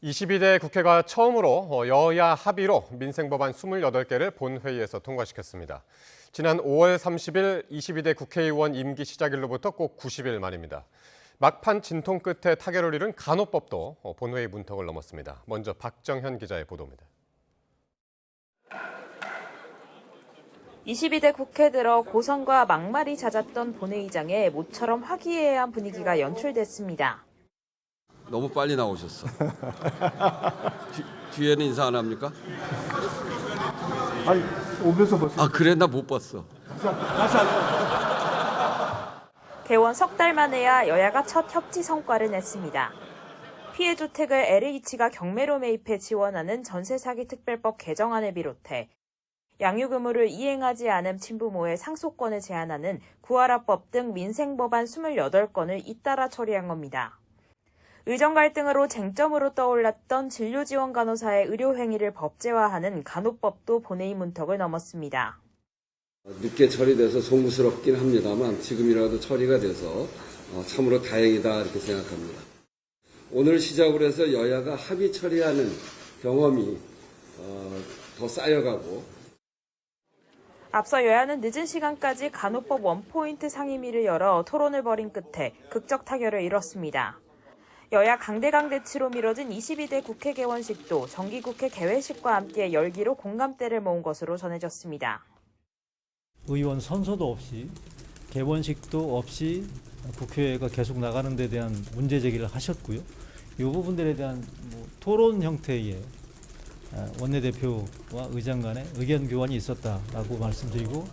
22대 국회가 처음으로 여야 합의로 민생법안 28개를 본회의에서 통과시켰습니다. 지난 5월 30일 22대 국회의원 임기 시작일로부터 꼭 90일 만입니다. 막판 진통 끝에 타결을 이룬 간호법도 본회의 문턱을 넘었습니다. 먼저 박정현 기자의 보도입니다. 22대 국회 들어 고성과 막말이 잦았던 본회의장에 모처럼 화기애애한 분위기가 연출됐습니다. 너무 빨리 나오셨어. 뒤에는 인사 안 합니까? 아니, 오면서 벌써. 아 그래? 나 못 봤어. 개원 석 달 만에야 여야가 첫 협치 성과를 냈습니다. 피해 주택을 LH가 경매로 매입해 지원하는 전세 사기 특별법 개정안을 비롯해 양육 의무를 이행하지 않은 친부모의 상속권을 제한하는 구하라법 등 민생법안 28건을 잇따라 처리한 겁니다. 의정 갈등으로 쟁점으로 떠올랐던 진료지원 간호사의 의료 행위를 법제화하는 간호법도 본회의 문턱을 넘었습니다. 늦게 처리돼서 송구스럽긴 합니다만 지금이라도 처리가 돼서 참으로 다행이다 이렇게 생각합니다. 오늘 시작으로 해서 여야가 합의 처리하는 경험이 더 쌓여가고 앞서 여야는 늦은 시간까지 간호법 원포인트 상임위를 열어 토론을 벌인 끝에 극적 타결을 이뤘습니다. 여야 강대강 대치로 미뤄진 22대 국회 개원식도 정기국회 개회식과 함께 열기로 공감대를 모은 것으로 전해졌습니다. 의원 선서도 없이 개원식도 없이 국회가 계속 나가는 데 대한 문제 제기를 하셨고요. 이 부분들에 대한 토론 형태의 원내대표와 의장 간의 의견 교환이 있었다라고 말씀드리고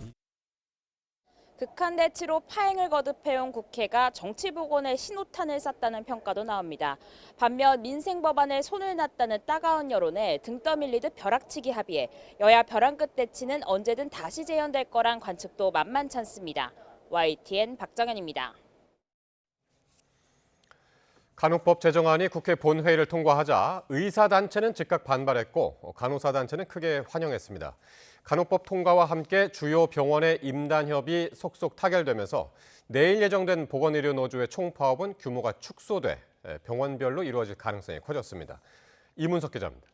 극한 대치로 파행을 거듭해온 국회가 정치 복원에 신호탄을 쐈다는 평가도 나옵니다. 반면 민생 법안에 손을 놨다는 따가운 여론에 등 떠밀리듯 벼락치기 합의에 여야 벼랑 끝 대치는 언제든 다시 재현될 거란 관측도 만만찮습니다. YTN 박정현입니다. 간호법 제정안이 국회 본회의를 통과하자 의사단체는 즉각 반발했고 간호사단체는 크게 환영했습니다. 간호법 통과와 함께 주요 병원의 임단협이 속속 타결되면서 내일 예정된 보건의료노조의 총파업은 규모가 축소돼 병원별로 이루어질 가능성이 커졌습니다. 이문석 기자입니다.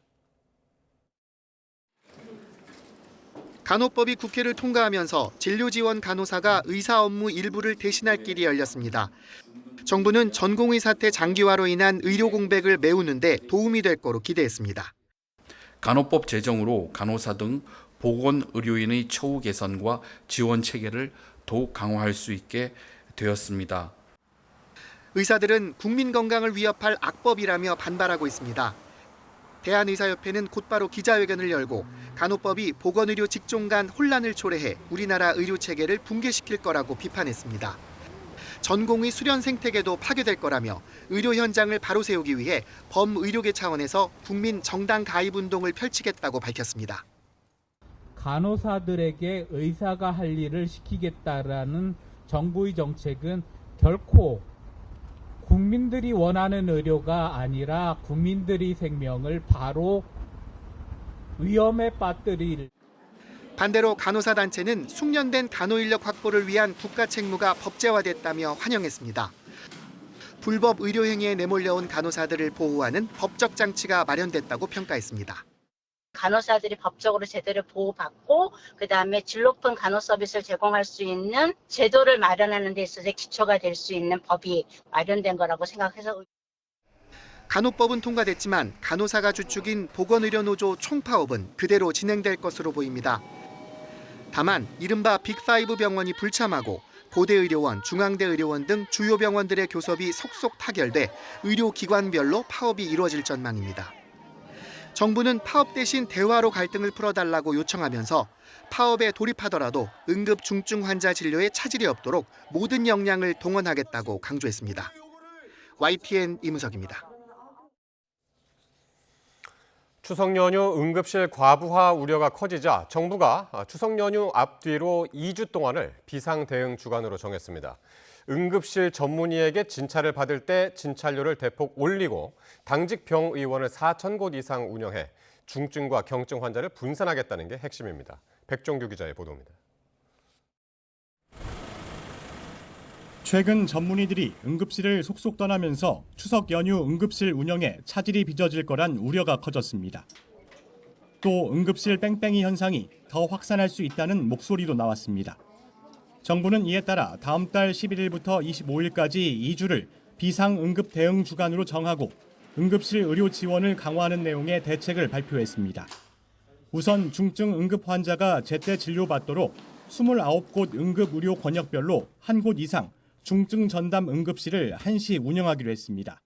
간호법이 국회를 통과하면서 진료지원 간호사가 의사 업무 일부를 대신할 길이 열렸습니다. 정부는 전공의 사태 장기화로 인한 의료 공백을 메우는 데 도움이 될 거로 기대했습니다. 간호법 제정으로 간호사 등 보건의료인의 처우 개선과 지원 체계를 더욱 강화할 수 있게 되었습니다. 의사들은 국민 건강을 위협할 악법이라며 반발하고 있습니다. 대한의사협회는 곧바로 기자회견을 열고 간호법이 보건의료 직종 간 혼란을 초래해 우리나라 의료 체계를 붕괴시킬 거라고 비판했습니다. 전공의 수련 생태계도 파괴될 거라며 의료 현장을 바로 세우기 위해 범의료계 차원에서 국민 정당 가입 운동을 펼치겠다고 밝혔습니다. 간호사들에게 의사가 할 일을 시키겠다라는 정부의 정책은 결코 국민들이 원하는 의료가 아니라 국민들의 생명을 바로 위험에 빠뜨릴. 반대로 간호사단체는 숙련된 간호인력 확보를 위한 국가 책무가 법제화됐다며 환영했습니다. 불법 의료 행위에 내몰려온 간호사들을 보호하는 법적 장치가 마련됐다고 평가했습니다. 간호사들이 법적으로 제대로 보호받고 그다음에 질 높은 간호 서비스를 제공할 수 있는 제도를 마련하는 데 있어서 기초가 될 수 있는 법이 마련된 거라고 생각해서 간호법은 통과됐지만 간호사가 주축인 보건의료노조 총파업은 그대로 진행될 것으로 보입니다. 다만 이른바 빅5 병원이 불참하고 고대의료원, 중앙대의료원 등 주요 병원들의 교섭이 속속 타결돼 의료기관별로 파업이 이루어질 전망입니다. 정부는 파업 대신 대화로 갈등을 풀어달라고 요청하면서 파업에 돌입하더라도 응급 중증 환자 진료에 차질이 없도록 모든 역량을 동원하겠다고 강조했습니다. YTN 이문석입니다. 추석 연휴 응급실 과부하 우려가 커지자 정부가 추석 연휴 앞뒤로 2주 동안을 비상 대응 주간으로 정했습니다. 응급실 전문의에게 진찰을 받을 때 진찰료를 대폭 올리고 당직 병의원을 4,000곳 이상 운영해 중증과 경증 환자를 분산하겠다는 게 핵심입니다. 백종규 기자의 보도입니다. 최근 전문의들이 응급실을 속속 떠나면서 추석 연휴 응급실 운영에 차질이 빚어질 거란 우려가 커졌습니다. 또 응급실 뺑뺑이 현상이 더 확산할 수 있다는 목소리도 나왔습니다. 정부는 이에 따라 다음 달 11일부터 25일까지 2주를 비상응급 대응 주간으로 정하고 응급실 의료 지원을 강화하는 내용의 대책을 발표했습니다. 우선 중증 응급 환자가 제때 진료받도록 29곳 응급의료 권역별로 한 곳 이상 중증 전담 응급실을 한시 운영하기로 했습니다.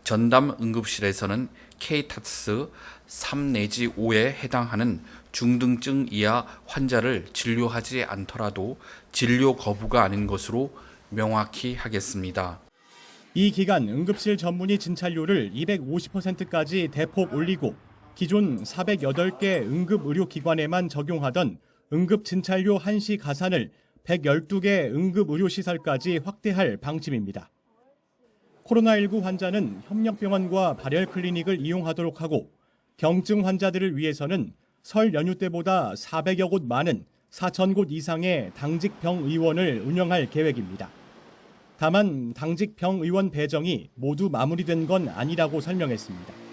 전담 응급실에서는 K타스 3 내지 5에 해당하는 중등증 이하 환자를 진료하지 않더라도 진료 거부가 아닌 것으로 명확히 하겠습니다. 이 기간 응급실 전문의 진찰료를 250%까지 대폭 올리고 기존 408개 응급의료기관에만 적용하던 응급진찰료 한시 가산을 112개 응급의료시설까지 확대할 방침입니다. 코로나19 환자는 협력병원과 발열클리닉을 이용하도록 하고 경증 환자들을 위해서는 설 연휴 때보다 400여 곳 많은 4,000곳 이상의 당직 병의원을 운영할 계획입니다. 다만 당직 병의원 배정이 모두 마무리된 건 아니라고 설명했습니다.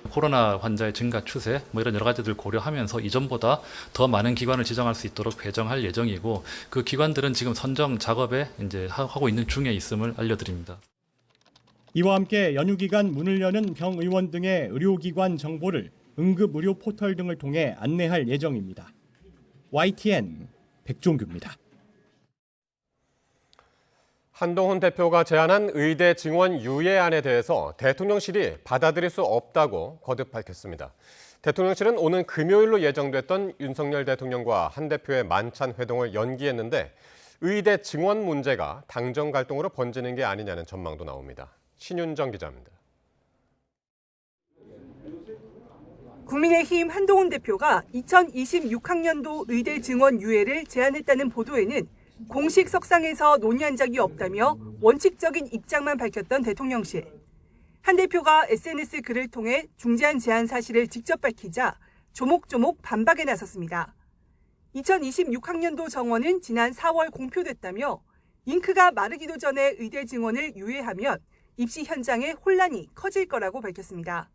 코로나 환자의 증가 추세 이런 여러 가지들 고려하면서 이전보다 더 많은 기관을 지정할 수 있도록 배정할 예정이고 그 기관들은 지금 선정 작업에 이제 하고 있는 중에 있음을 알려드립니다. 이와 함께 연휴 기간 문을 여는 병의원 등의 의료기관 정보를 응급의료 포털 등을 통해 안내할 예정입니다. YTN 백종규입니다. 한동훈 대표가 제안한 의대 증원 유예안에 대해서 대통령실이 받아들일 수 없다고 거듭 밝혔습니다. 대통령실은 오는 금요일로 예정됐던 윤석열 대통령과 한 대표의 만찬 회동을 연기했는데 의대 증원 문제가 당정 갈등으로 번지는 게 아니냐는 전망도 나옵니다. 신윤정 기자입니다. 국민의힘 한동훈 대표가 2026학년도 의대 증원 유예를 제안했다는 보도에는 공식 석상에서 논의한 적이 없다며 원칙적인 입장만 밝혔던 대통령실. 한 대표가 SNS 글을 통해 중재안 제안 사실을 직접 밝히자 조목조목 반박에 나섰습니다. 2026학년도 정원은 지난 4월 공표됐다며 잉크가 마르기도 전에 의대 증원을 유예하면 입시 현장의 혼란이 커질 거라고 밝혔습니다.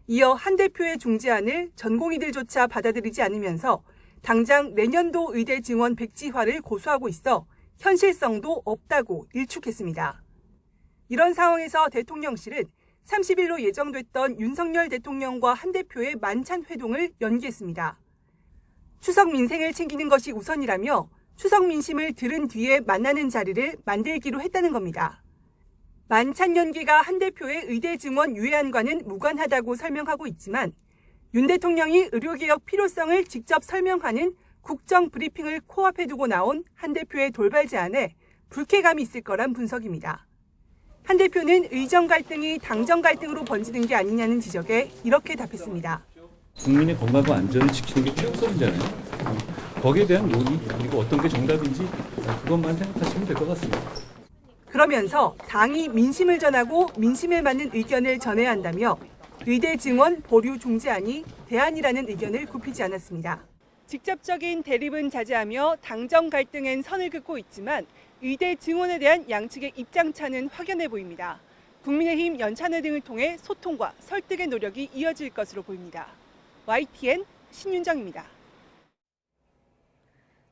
이어 한 대표의 중재안을 전공의들조차 받아들이지 않으면서 당장 내년도 의대 증원 백지화를 고수하고 있어 현실성도 없다고 일축했습니다. 이런 상황에서 대통령실은 30일로 예정됐던 윤석열 대통령과 한 대표의 만찬 회동을 연기했습니다. 추석 민생을 챙기는 것이 우선이라며 추석 민심을 들은 뒤에 만나는 자리를 만들기로 했다는 겁니다. 만찬 연기가 한 대표의 의대 증원 유예안과는 무관하다고 설명하고 있지만 윤 대통령이 의료개혁 필요성을 직접 설명하는 국정 브리핑을 코앞에 두고 나온 한 대표의 돌발 제안에 불쾌감이 있을 거란 분석입니다. 한 대표는 의정 갈등이 당정 갈등으로 번지는 게 아니냐는 지적에 이렇게 답했습니다. 국민의 건강과 안전을 지키는 게 최우선이잖아요. 거기에 대한 논의 그리고 어떤 게 정답인지 그것만 생각하시면 될 것 같습니다. 그러면서 당이 민심을 전하고 민심에 맞는 의견을 전해야 한다며 의대 증원 보류 중재안이 대안이라는 의견을 굽히지 않았습니다. 직접적인 대립은 자제하며 당정 갈등엔 선을 긋고 있지만 의대 증원에 대한 양측의 입장차는 확연해 보입니다. 국민의힘 연찬회 등을 통해 소통과 설득의 노력이 이어질 것으로 보입니다. YTN 신윤정입니다.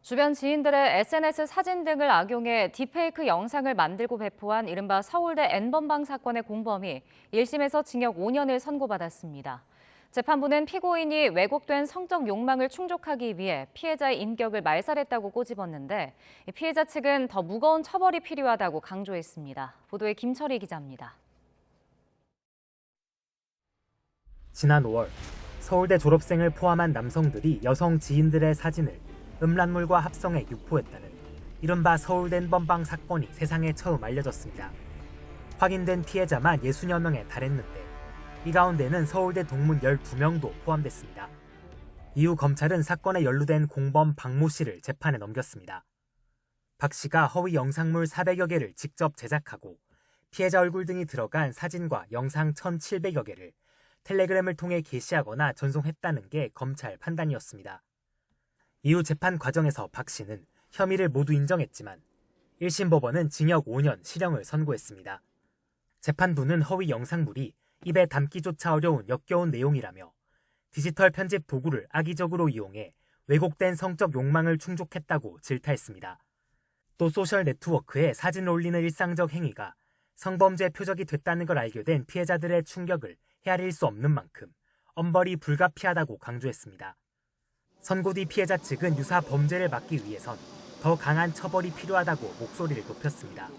주변 지인들의 SNS 사진 등을 악용해 딥페이크 영상을 만들고 배포한 이른바 서울대 N번방 사건의 공범이 1심에서 징역 5년을 선고받았습니다. 재판부는 피고인이 왜곡된 성적 욕망을 충족하기 위해 피해자의 인격을 말살했다고 꼬집었는데 피해자 측은 더 무거운 처벌이 필요하다고 강조했습니다. 보도에 김철희 기자입니다. 지난 5월 서울대 졸업생을 포함한 남성들이 여성 지인들의 사진을 음란물과 합성해 유포했다는 이른바 서울대 N번방 사건이 세상에 처음 알려졌습니다. 확인된 피해자만 60여 명에 달했는데 이 가운데는 서울대 동문 12명도 포함됐습니다. 이후 검찰은 사건에 연루된 공범 박모 씨를 재판에 넘겼습니다. 박 씨가 허위 영상물 400여 개를 직접 제작하고 피해자 얼굴 등이 들어간 사진과 영상 1,700여 개를 텔레그램을 통해 게시하거나 전송했다는 게 검찰 판단이었습니다. 이후 재판 과정에서 박 씨는 혐의를 모두 인정했지만 1심 법원은 징역 5년 실형을 선고했습니다. 재판부는 허위 영상물이 입에 담기조차 어려운 역겨운 내용이라며 디지털 편집 도구를 악의적으로 이용해 왜곡된 성적 욕망을 충족했다고 질타했습니다. 또 소셜 네트워크에 사진을 올리는 일상적 행위가 성범죄 표적이 됐다는 걸 알게 된 피해자들의 충격을 헤아릴 수 없는 만큼 엄벌이 불가피하다고 강조했습니다. 선고 뒤 피해자 측은 유사 범죄를 막기 위해선 더 강한 처벌이 필요하다고 목소리를 높였습니다.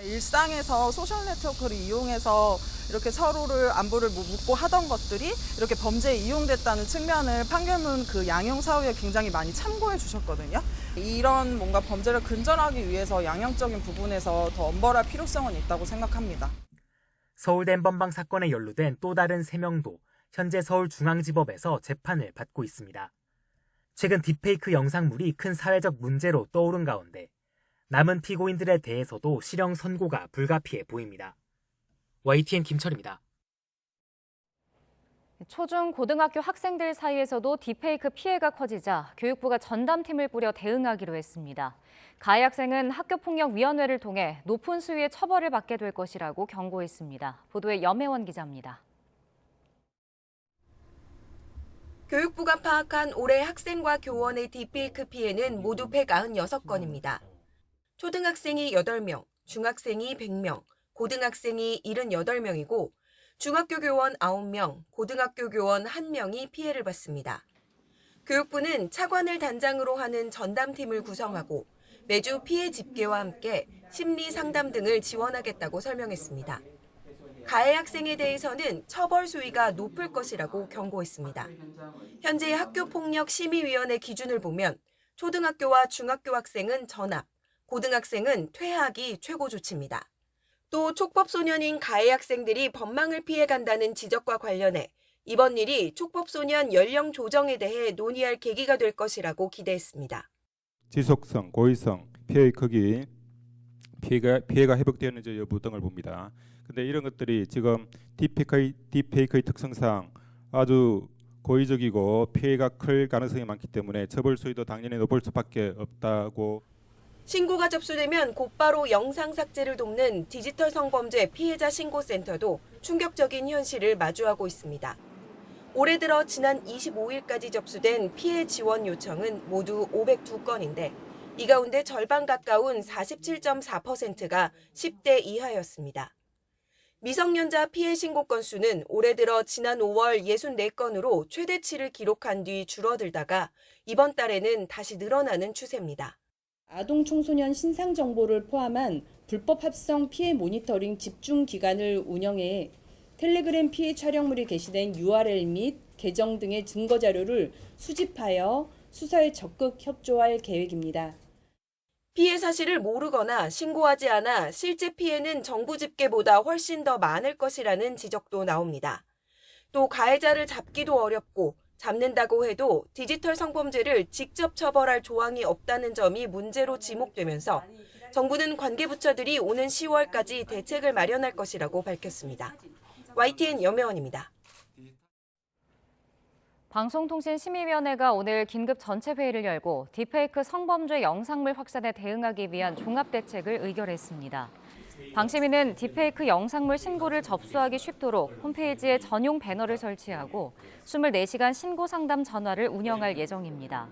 일상에서 소셜 네트워크를 이용해서 이렇게 서로를 안부를 묻고 하던 것들이 이렇게 범죄에 이용됐다는 측면을 판결문 그 양형 사유에 굉장히 많이 참고해 주셨거든요. 이런 뭔가 범죄를 근절하기 위해서 양형적인 부분에서 더 엄벌할 필요성은 있다고 생각합니다. 서울대 N번방 사건에 연루된 또 다른 3명도 현재 서울중앙지법에서 재판을 받고 있습니다. 최근 딥페이크 영상물이 큰 사회적 문제로 떠오른 가운데 남은 피고인들에 대해서도 실형 선고가 불가피해 보입니다. YTN 김철입니다. 초중 고등학교 학생들 사이에서도 딥페이크 피해가 커지자 교육부가 전담팀을 꾸려 대응하기로 했습니다. 가해 학생은 학교폭력위원회를 통해 높은 수위의 처벌을 받게 될 것이라고 경고했습니다. 보도에 염혜원 기자입니다. 교육부가 파악한 올해 학생과 교원의 딥페이크 피해는 모두 196건입니다. 초등학생이 8명, 중학생이 100명, 고등학생이 78명이고 중학교 교원 9명, 고등학교 교원 1명이 피해를 봤습니다. 교육부는 차관을 단장으로 하는 전담팀을 구성하고 매주 피해 집계와 함께 심리 상담 등을 지원하겠다고 설명했습니다. 가해 학생에 대해서는 처벌 수위가 높을 것이라고 경고했습니다. 현재 학교폭력심의위원회 기준을 보면 초등학교와 중학교 학생은 전학, 고등학생은 퇴학이 최고 조치입니다. 또 촉법소년인 가해 학생들이 법망을 피해간다는 지적과 관련해 이번 일이 촉법소년 연령 조정에 대해 논의할 계기가 될 것이라고 기대했습니다. 지속성, 고의성, 피해의 크기, 피해가 회복되는지 여부 등을 봅니다. 그런데 이런 것들이 지금 딥페이크의 특성상 아주 고의적이고 피해가 클 가능성이 많기 때문에 처벌 수위도 당연히 높을 수밖에 없다고. 신고가 접수되면 곧바로 영상 삭제를 돕는 디지털 성범죄 피해자 신고센터도 충격적인 현실을 마주하고 있습니다. 올해 들어 지난 25일까지 접수된 피해 지원 요청은 모두 502건인데 이 가운데 절반 가까운 47.4%가 10대 이하였습니다. 미성년자 피해 신고 건수는 올해 들어 지난 5월 64건으로 최대치를 기록한 뒤 줄어들다가 이번 달에는 다시 늘어나는 추세입니다. 아동 청소년 신상 정보를 포함한 불법 합성 피해 모니터링 집중 기관을 운영해 텔레그램 피해 촬영물이 게시된 URL 및 계정 등의 증거 자료를 수집하여 수사에 적극 협조할 계획입니다. 피해 사실을 모르거나 신고하지 않아 실제 피해는 정부 집계보다 훨씬 더 많을 것이라는 지적도 나옵니다. 또 가해자를 잡기도 어렵고 잡는다고 해도 디지털 성범죄를 직접 처벌할 조항이 없다는 점이 문제로 지목되면서 정부는 관계부처들이 오는 10월까지 대책을 마련할 것이라고 밝혔습니다. YTN 염혜원입니다. 방송통신심의위원회가 오늘 긴급 전체회의를 열고 딥페이크 성범죄 영상물 확산에 대응하기 위한 종합대책을 의결했습니다. 방심위는 딥페이크 영상물 신고를 접수하기 쉽도록 홈페이지에 전용 배너를 설치하고 24시간 신고 상담 전화를 운영할 예정입니다.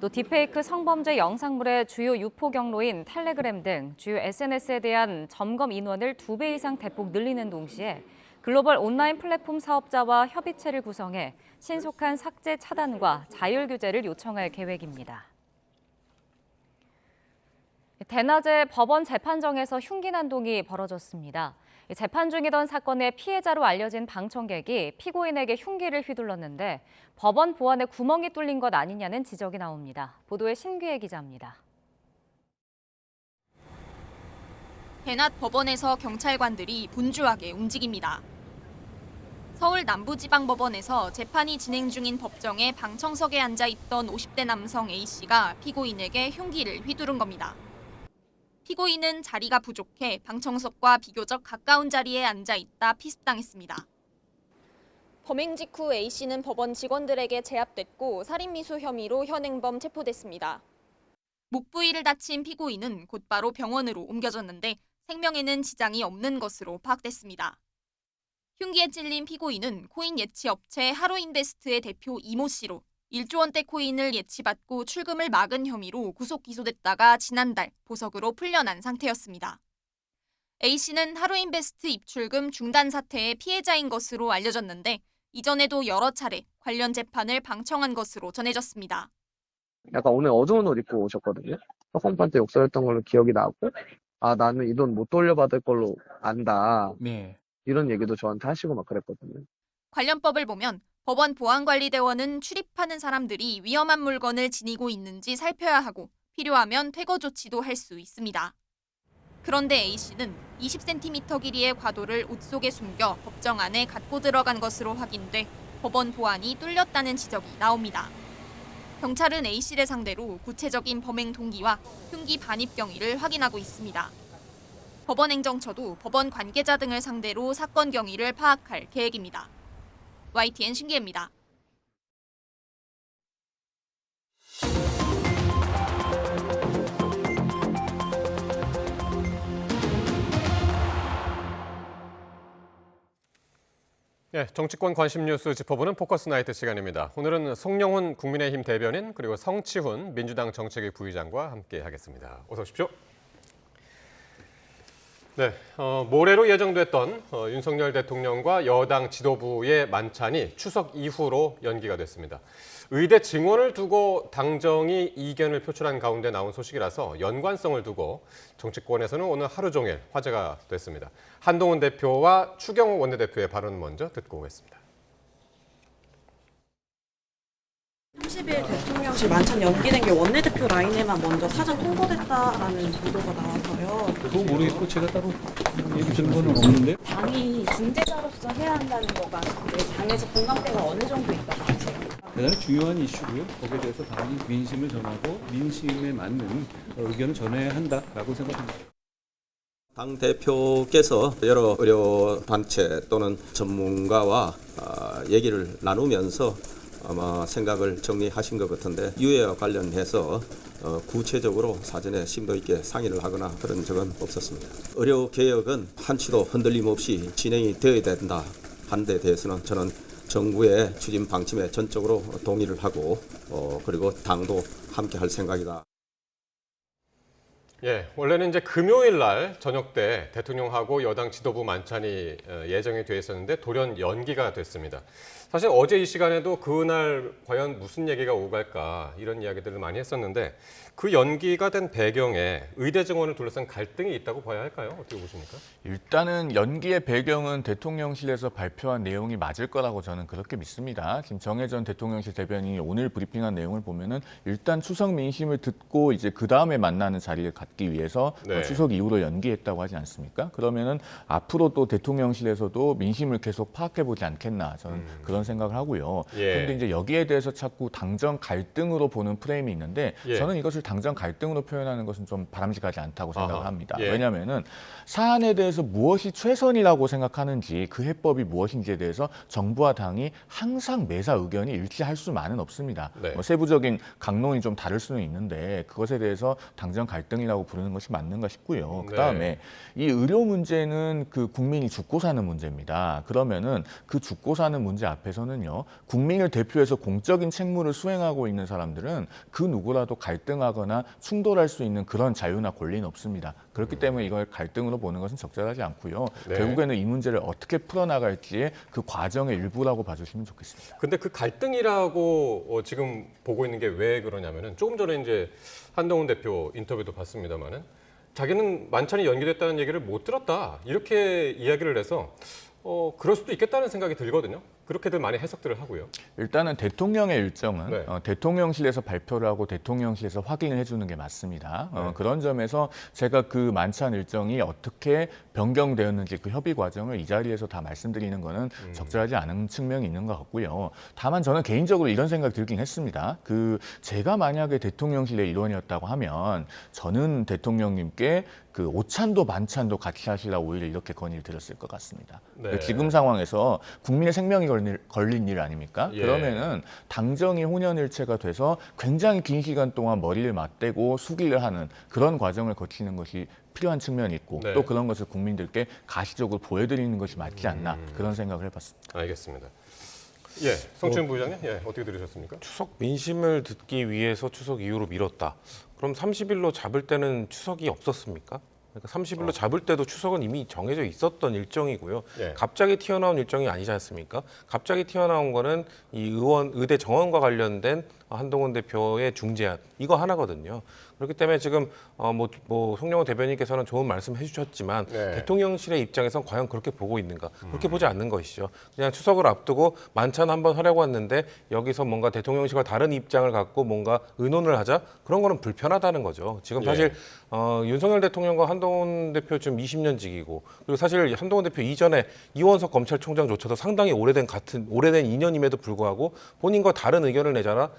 또 딥페이크 성범죄 영상물의 주요 유포 경로인 텔레그램 등 주요 SNS에 대한 점검 인원을 2배 이상 대폭 늘리는 동시에 글로벌 온라인 플랫폼 사업자와 협의체를 구성해 신속한 삭제 차단과 자율 규제를 요청할 계획입니다. 대낮에 법원 재판정에서 흉기 난동이 벌어졌습니다. 재판 중이던 사건의 피해자로 알려진 방청객이 피고인에게 흉기를 휘둘렀는데 법원 보안에 구멍이 뚫린 것 아니냐는 지적이 나옵니다. 보도에 신규혜 기자입니다. 대낮 법원에서 경찰관들이 분주하게 움직입니다. 서울 남부지방법원에서 재판이 진행 중인 법정에 방청석에 앉아 있던 50대 남성 A씨가 피고인에게 흉기를 휘두른 겁니다. 피고인은 자리가 부족해 방청석과 비교적 가까운 자리에 앉아 있다 피습당했습니다. 범행 직후 A씨는 법원 직원들에게 제압됐고 살인미수 혐의로 현행범 체포됐습니다. 목 부위를 다친 피고인은 곧바로 병원으로 옮겨졌는데 생명에는 지장이 없는 것으로 파악됐습니다. 흉기에 찔린 피고인은 코인 예치 업체 하루인베스트의 대표 이모 씨로 1조 원대 코인을 예치받고 출금을 막은 혐의로 구속 기소됐다가 지난달 보석으로 풀려난 상태였습니다. A 씨는 하루인베스트 입출금 중단 사태의 피해자인 것으로 알려졌는데 이전에도 여러 차례 관련 재판을 방청한 것으로 전해졌습니다. 약간 오늘 어두운 옷 입고 오셨거든요. 컴판테 욕설했던 걸로 기억이 나고, 아, 나는 이 돈 못 돌려받을 걸로 안다. 네. 이런 얘기도 저한테 하시고 막 그랬거든요. 관련법을 보면 법원 보안관리대원은 출입하는 사람들이 위험한 물건을 지니고 있는지 살펴야 하고 필요하면 퇴거 조치도 할 수 있습니다. 그런데 A씨는 20cm 길이의 과도를 옷 속에 숨겨 법정 안에 갖고 들어간 것으로 확인돼 법원 보안이 뚫렸다는 지적이 나옵니다. 경찰은 A씨를 상대로 구체적인 범행 동기와 흉기 반입 경위를 확인하고 있습니다. 법원행정처도 법원 관계자 등을 상대로 사건 경위를 파악할 계획입니다. YTN 신기혜입니다. 네, 정치권 관심 뉴스 짚어보는 포커스 나이트 시간입니다. 오늘은 송영훈 국민의힘 대변인 그리고 성치훈 민주당 정책위 부의장과 함께하겠습니다. 어서 오십시오. 네, 모레로 예정됐던 윤석열 대통령과 여당 지도부의 만찬이 추석 이후로 연기가 됐습니다. 의대 증원을 두고 당정이 이견을 표출한 가운데 나온 소식이라서 연관성을 두고 정치권에서는 오늘 하루 종일 화제가 됐습니다. 한동훈 대표와 추경호 원내대표의 발언 먼저 듣고 오겠습니다. 30일 대통령실 만찬 연기된 게 원내대표 라인에만 먼저 사전 통보됐다라는 보도가 나와서요. 그거 모르겠고 제가 따로 얘기 들은 건 없는데. 당이 중재자로서 해야 한다는 거가 당에서 공감대가 어느 정도 있다고 하세요? 대단히 중요한 이슈고요. 거기에 대해서 당이 민심을 전하고 민심에 맞는 의견을 전해야 한다라고 생각합니다. 당 대표께서 여러 의료 단체 또는 전문가와 얘기를 나누면서 아마 생각을 정리하신 것 같은데 유해와 관련해서 구체적으로 사전에 심도 있게 상의를 하거나 그런 적은 없었습니다. 의료 개혁은 한치도 흔들림 없이 진행이 되어야 된다 하는 데 대해서는 저는 정부의 추진 방침에 전적으로 동의를 하고 그리고 당도 함께 할 생각이다. 예, 원래는 이제 금요일 날 저녁 때 대통령하고 여당 지도부 만찬이 예정이 돼 있었는데 돌연 연기가 됐습니다. 사실 어제 이 시간에도 그날 과연 무슨 얘기가 오갈까 이런 이야기들을 많이 했었는데 그 연기가 된 배경에 의대 증원을 둘러싼 갈등이 있다고 봐야 할까요? 어떻게 보십니까? 일단은 연기의 배경은 대통령실에서 발표한 내용이 맞을 거라고 저는 그렇게 믿습니다. 지금 정혜전 대통령실 대변인이 오늘 브리핑한 내용을 보면은 일단 추석 민심을 듣고 이제 그 다음에 만나는 자리를 갖기 위해서 네. 추석 이후로 연기했다고 하지 않습니까? 그러면은 앞으로 또 대통령실에서도 민심을 계속 파악해 보지 않겠나 저는 그런 생각을 하고요. 예. 그런데 이제 여기에 대해서 자꾸 당정 갈등으로 보는 프레임이 있는데 예. 저는 이것을 당정 갈등으로 표현하는 것은 좀 바람직하지 않다고 생각을 합니다. 예. 왜냐하면은 사안에 대해서 무엇이 최선이라고 생각하는지 그 해법이 무엇인지에 대해서 정부와 당이 항상 매사 의견이 일치할 수만은 없습니다. 네. 뭐 세부적인 강론이 좀 다를 수는 있는데 그것에 대해서 당정 갈등이라고 부르는 것이 맞는가 싶고요. 그다음에 이 의료 문제는 그 국민이 죽고 사는 문제입니다. 그러면은 그 죽고 사는 문제 앞에서는요. 국민을 대표해서 공적인 책무를 수행하고 있는 사람들은 그 누구라도 갈등하거나 충돌할 수 있는 그런 자유나 권리는 없습니다. 그렇기 때문에 이걸 갈등으로 보는 것은 적절하지 않고요. 네. 결국에는 이 문제를 어떻게 풀어나갈지의 그 과정의 일부라고 봐주시면 좋겠습니다. 근데 그 갈등이라고 지금 보고 있는 게 왜 그러냐면은 조금 전에 이제 한동훈 대표 인터뷰도 봤습니다만은 자기는 만찬이 연기됐다는 얘기를 못 들었다 이렇게 이야기를 해서 그럴 수도 있겠다는 생각이 들거든요. 그렇게들 많이 해석들을 하고요. 일단은 대통령의 일정은 네. 대통령실에서 발표를 하고 대통령실에서 확인을 해주는 게 맞습니다. 네. 그런 점에서 제가 그 만찬 일정이 어떻게 변경되었는지 그 협의 과정을 이 자리에서 다 말씀드리는 거는 적절하지 않은 측면이 있는 것 같고요. 다만 저는 개인적으로 이런 생각이 들긴 했습니다. 제가 만약에 대통령실의 일원이었다고 하면 저는 대통령님께 그 오찬도 반찬도 같이 하시려고 오히려 이렇게 건의를 드렸을 것 같습니다. 네. 그러니까 지금 상황에서 국민의 생명이 걸린 일 아닙니까? 예. 그러면은 당정이 혼연일체가 돼서 굉장히 긴 시간 동안 머리를 맞대고 수기를 하는 그런 과정을 거치는 것이 필요한 측면이 있고 네. 또 그런 것을 국민들께 가시적으로 보여드리는 것이 맞지 않나 그런 생각을 해봤습니다. 알겠습니다. 예, 성춘 부의장님, 예, 어떻게 들으셨습니까? 추석 민심을 듣기 위해서 추석 이후로 미뤘다. 그럼 30일로 잡을 때는 추석이 없었습니까? 그러니까 30일로 잡을 때도 추석은 이미 정해져 있었던 일정이고요. 예. 갑자기 튀어나온 일정이 아니지 않습니까? 갑자기 튀어나온 거는 이 의대 정원과 관련된 한동훈 대표의 중재안 이거 하나거든요. 그렇기 때문에 지금 송영호 대변인께서는 좋은 말씀 해주셨지만 네. 대통령실의 입장에선 과연 그렇게 보고 있는가? 그렇게 보지 않는 것이죠. 그냥 추석을 앞두고 만찬 한번 하려고 왔는데 여기서 뭔가 대통령실과 다른 입장을 갖고 뭔가 의논을 하자? 그런 거는 불편하다는 거죠. 지금 사실 윤석열 대통령과 한동훈 대표 지금 20년 직이고 그리고 사실 한동훈 대표 이전에 이원석 검찰총장조차도 상당히 오래된 인연임에도 불구하고 본인과 다른 의견을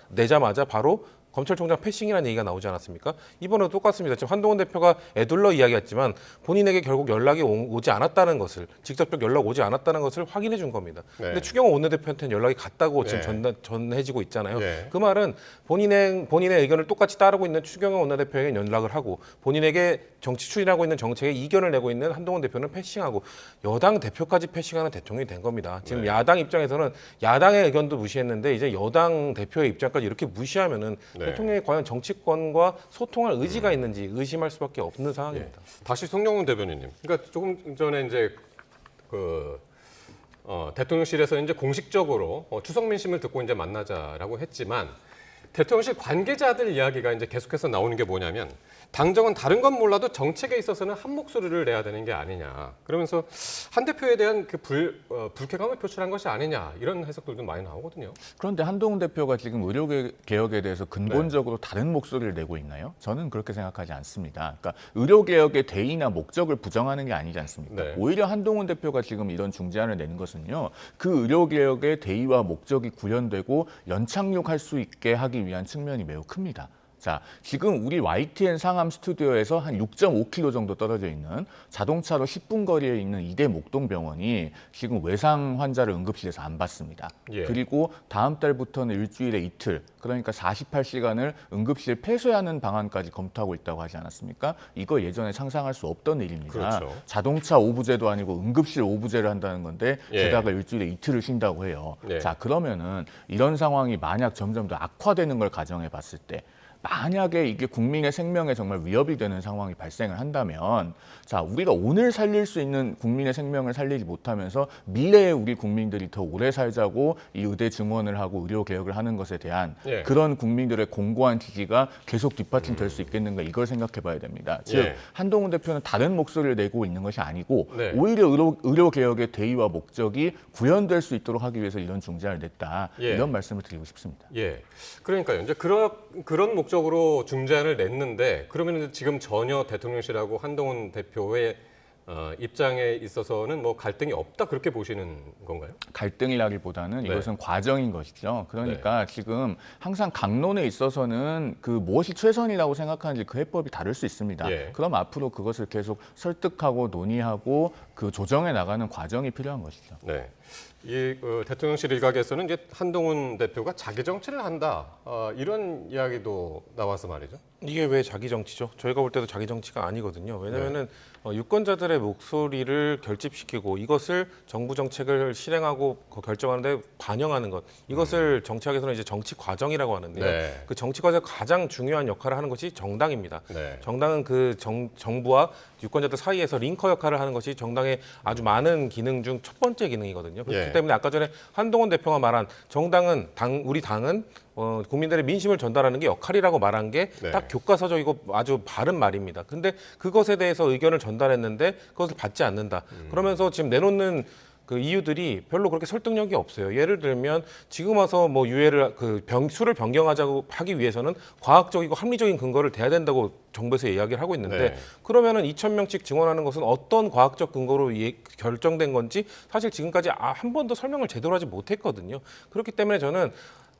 내자마자 바로 검찰총장 패싱이라는 얘기가 나오지 않았습니까? 이번에도 똑같습니다. 지금 한동훈 대표가 애둘러 이야기했지만 본인에게 결국 연락이 오지 않았다는 것을 직접적 연락 오지 않았다는 것을 확인해 준 겁니다. 네. 근데 추경호 원내대표한테는 연락이 갔다고 네. 지금 전해지고 있잖아요. 네. 그 말은 본인의 의견을 똑같이 따르고 있는 추경호 원내대표에게 연락을 하고 본인에게 정치 추진하고 있는 정책에 이견을 내고 있는 한동훈 대표는 패싱하고 여당 대표까지 패싱하는 대통령이 된 겁니다. 지금 네. 야당 입장에서는 야당의 의견도 무시했는데 이제 여당 대표의 입장까지 이렇게 무시하면은 네. 대통령이 과연 정치권과 소통할 의지가 있는지 의심할 수밖에 없는 상황입니다. 다시 송영훈 대변인님. 그러니까 조금 전에 이제 대통령실에서 이제 공식적으로 추석 민심을 듣고 이제 만나자라고 했지만 대통령실 관계자들 이야기가 이제 계속해서 나오는 게 뭐냐면 당정은 다른 건 몰라도 정책에 있어서는 한 목소리를 내야 되는 게 아니냐. 그러면서 한 대표에 대한 그 불쾌감을 표출한 것이 아니냐. 이런 해석들도 많이 나오거든요. 그런데 한동훈 대표가 지금 의료개혁에 대해서 근본적으로 다른 목소리를 내고 있나요? 저는 그렇게 생각하지 않습니다. 그러니까 의료개혁의 대의나 목적을 부정하는 게 아니지 않습니까? 네. 오히려 한동훈 대표가 지금 이런 중재안을 내는 것은요. 그 의료개혁의 대의와 목적이 구현되고 연착륙할 수 있게 하기 위한 측면이 매우 큽니다. 자, 지금 우리 YTN 상암 스튜디오에서 한 6.5km 정도 떨어져 있는 자동차로 10분 거리에 있는 이대 목동병원이 지금 외상 환자를 응급실에서 안 받습니다. 예. 그리고 다음 달부터는 일주일에 이틀, 그러니까 48시간을 응급실 폐쇄하는 방안까지 검토하고 있다고 하지 않았습니까? 이거 예전에 상상할 수 없던 일입니다. 그렇죠. 자동차 오부제도 아니고 응급실 오부제를 한다는 건데 예. 게다가 일주일에 이틀을 쉰다고 해요. 예. 자, 그러면은 이런 상황이 만약 점점 더 악화되는 걸 가정해 봤을 때 만약에 이게 국민의 생명에 정말 위협이 되는 상황이 발생을 한다면 자, 우리가 오늘 살릴 수 있는 국민의 생명을 살리지 못하면서 미래에 우리 국민들이 더 오래 살자고 이 의대 증원을 하고 의료 개혁을 하는 것에 대한 예. 그런 국민들의 공고한 지지가 계속 뒷받침될 수 있겠는가 이걸 생각해 봐야 됩니다. 즉 예. 한동훈 대표는 다른 목소리를 내고 있는 것이 아니고 네. 오히려 의료 개혁의 대의와 목적이 구현될 수 있도록 하기 위해서 이런 중재안을 냈다. 예. 이런 말씀을 드리고 싶습니다. 예. 그러니까요. 이제 그런 목적으로 중재안을 냈는데 그러면 지금 전혀 대통령실하고 한동훈 대표의 입장에 있어서는 뭐 갈등이 없다 그렇게 보시는 건가요? 갈등이라기보다는 네. 이것은 과정인 것이죠. 그러니까 지금 항상 강론에 있어서는 그 무엇이 최선이라고 생각하는지 그 해법이 다를 수 있습니다. 예. 그럼 앞으로 그것을 계속 설득하고 논의하고 그 조정해 나가는 과정이 필요한 것이죠. 네. 이 대통령실 일각에서는 이제 한동훈 대표가 자기 정치를 한다 이런 이야기도 나와서 말이죠. 이게 왜 자기 정치죠? 저희가 볼 때도 자기 정치가 아니거든요. 왜냐하면은 유권자들의 목소리를 결집시키고 이것을 정부 정책을 실행하고 결정하는데 반영하는 것 이것을 정치학에서는 이제 정치 과정이라고 하는데요. 네. 그 정치 과정 가장 중요한 역할을 하는 것이 정당입니다. 네. 정당은 그 정부와 유권자들 사이에서 링커 역할을 하는 것이 정당의 아주 많은 기능 중 첫 번째 기능이거든요. 그렇기 예. 때문에 아까 전에 한동훈 대표가 말한 정당은 우리 당은 국민들의 민심을 전달하는 게 역할이라고 말한 게 딱 네. 교과서적이고 아주 바른 말입니다. 근데 그것에 대해서 의견을 전달했는데 그것을 받지 않는다. 그러면서 지금 내놓는 그 이유들이 별로 그렇게 설득력이 없어요. 예를 들면 지금 와서 뭐 유해를 수를 변경하자고 하기 위해서는 과학적이고 합리적인 근거를 대야 된다고 정부에서 이야기를 하고 있는데 네. 그러면은 2,000명씩 증원하는 것은 어떤 과학적 근거로 결정된 건지 사실 지금까지 한 번도 설명을 제대로 하지 못했거든요. 그렇기 때문에 저는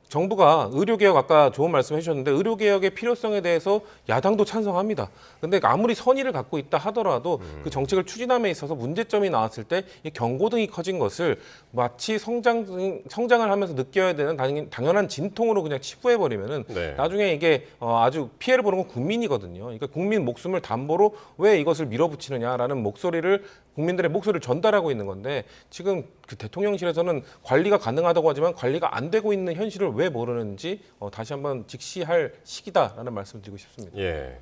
정부가 의료개혁 아까 좋은 말씀 해주셨는데 의료개혁의 필요성에 대해서 야당도 찬성합니다. 근데 아무리 선의를 갖고 있다 하더라도 그 정책을 추진함에 있어서 문제점이 나왔을 때 이 경고등이 커진 것을 마치 성장을 하면서 느껴야 되는 당연한 진통으로 그냥 치부해버리면은 네. 나중에 이게 아주 피해를 보는 건 국민이거든요. 그러니까 국민 목숨을 담보로 왜 이것을 밀어붙이느냐라는 목소리를 국민들의 목소리를 전달하고 있는 건데 지금 그 대통령실에서는 관리가 가능하다고 하지만 관리가 안 되고 있는 현실을 왜 모르는지 다시 한번 직시할 시기다라는 말씀을 드리고 싶습니다. 예.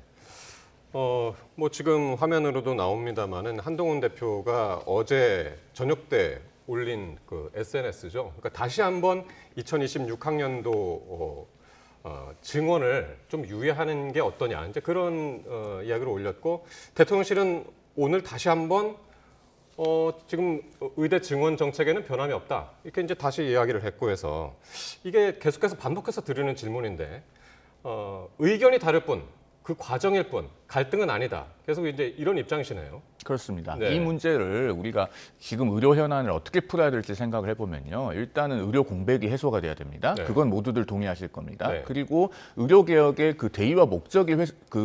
뭐 지금 화면으로도 나옵니다만은 한동훈 대표가 어제 저녁 때 올린 그 SNS죠. 그러니까 다시 한번 2026학년도 증원을 좀 유예하는 게 어떠냐. 이제 그런 이야기를 올렸고 대통령실은 오늘 다시 한번 지금 의대 증원 정책에는 변함이 없다. 이렇게 이제 다시 이야기를 했고 해서 이게 계속해서 반복해서 드리는 질문인데 의견이 다를 뿐, 그 과정일 뿐, 갈등은 아니다. 계속 이제 이런 입장이시네요. 그렇습니다. 네. 이 문제를 우리가 지금 의료 현안을 어떻게 풀어야 될지 생각을 해보면요. 일단은 의료 공백이 해소가 돼야 됩니다. 네. 그건 모두들 동의하실 겁니다. 네. 그리고 의료 개혁의 그 대의와 목적이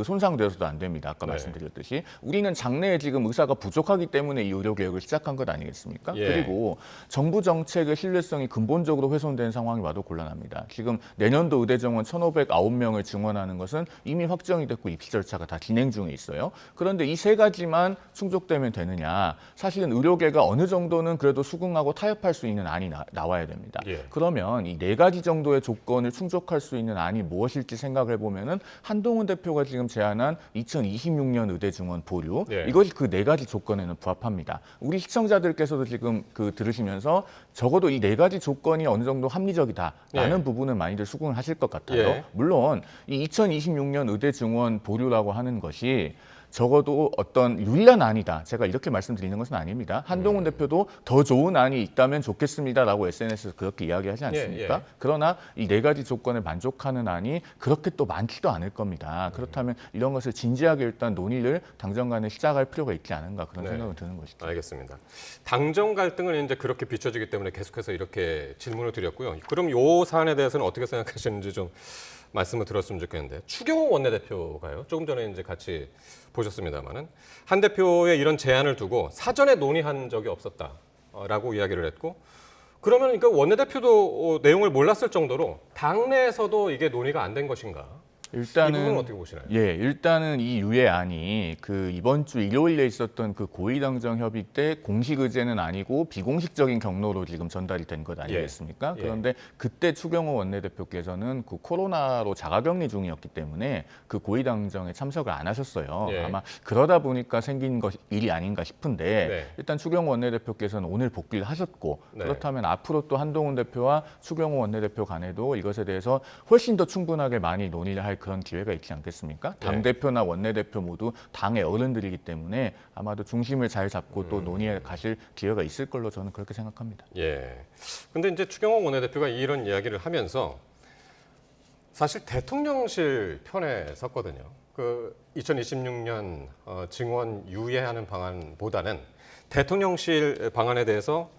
손상되어서도 안 됩니다. 아까 네. 말씀드렸듯이 우리는 장래에 지금 의사가 부족하기 때문에 이 의료 개혁을 시작한 것 아니겠습니까? 예. 그리고 정부 정책의 신뢰성이 근본적으로 훼손된 상황이 와도 곤란합니다. 지금 내년도 의대 정원 1,509명을 증원하는 것은 이미 확정이 됐고 입시 절차가 다 진행 중에 있어요. 그런데 이 세 가지만 충족되면 되느냐? 사실은 의료계가 어느 정도는 그래도 수긍하고 타협할 수 있는 안이 나와야 됩니다. 예. 그러면 이 네 가지 정도의 조건을 충족할 수 있는 안이 무엇일지 생각을 해보면은 한동훈 대표가 지금 제안한 2026년 의대 증원 보류 예. 이것이 그 네 가지 조건에는 부합합니다. 우리 시청자들께서도 지금 들으시면서 적어도 이 네 가지 조건이 어느 정도 합리적이다라는 예. 부분은 많이들 수긍을 하실 것 같아요. 예. 물론 이 2026년 의대 증원 보류라고 하는 것이 적어도 어떤 유리한 안이다. 제가 이렇게 말씀드리는 것은 아닙니다. 한동훈 대표도 더 좋은 안이 있다면 좋겠습니다라고 SNS에서 그렇게 이야기하지 않습니까? 예. 그러나 이 네 가지 조건에 만족하는 안이 그렇게 또 많지도 않을 겁니다. 그렇다면 이런 것을 진지하게 일단 논의를 당정 간에 시작할 필요가 있지 않은가 그런 네. 생각은 드는 것이죠. 알겠습니다. 당정 갈등은 이제 그렇게 비춰지기 때문에 계속해서 이렇게 질문을 드렸고요. 그럼 이 사안에 대해서는 어떻게 생각하시는지 좀 말씀을 들었으면 좋겠는데 추경호 원내대표가요. 조금 전에 이제 같이 보셨습니다만은 한 대표의 이런 제안을 두고 사전에 논의한 적이 없었다라고 이야기를 했고 그러면 그러니까 원내대표도 내용을 몰랐을 정도로 당내에서도 이게 논의가 안 된 것인가? 이 부분은 어떻게 보시나요? 일단은 이 유예안이 그 이번 주 일요일에 있었던 그 고위당정 협의 때 공식 의제는 아니고 비공식적인 경로로 지금 전달이 된 것 아니겠습니까? 예. 그런데 그때 추경호 원내대표께서는 그 코로나로 자가격리 중이었기 때문에 그 고위당정에 참석을 안 하셨어요. 예. 아마 그러다 보니까 생긴 일이 아닌가 싶은데 네. 일단 추경호 원내대표께서는 오늘 복귀를 하셨고 네. 그렇다면 앞으로 또 한동훈 대표와 추경호 원내대표 간에도 이것에 대해서 훨씬 더 충분하게 많이 논의를 할 그런 기회가 있지 않겠습니까? 당대표나 원내대표 모두 당의 어른들이기 때문에 아마도 중심을 잘 잡고 또 논의에 가실 기회가 있을 걸로 저는 그렇게 생각합니다. 예. 근데 이제 추경호 원내대표가 이런 이야기를 하면서 사실 대통령실 편에 섰거든요. 그 2026년 증원 유예하는 방안보다는 대통령실 방안에 대해서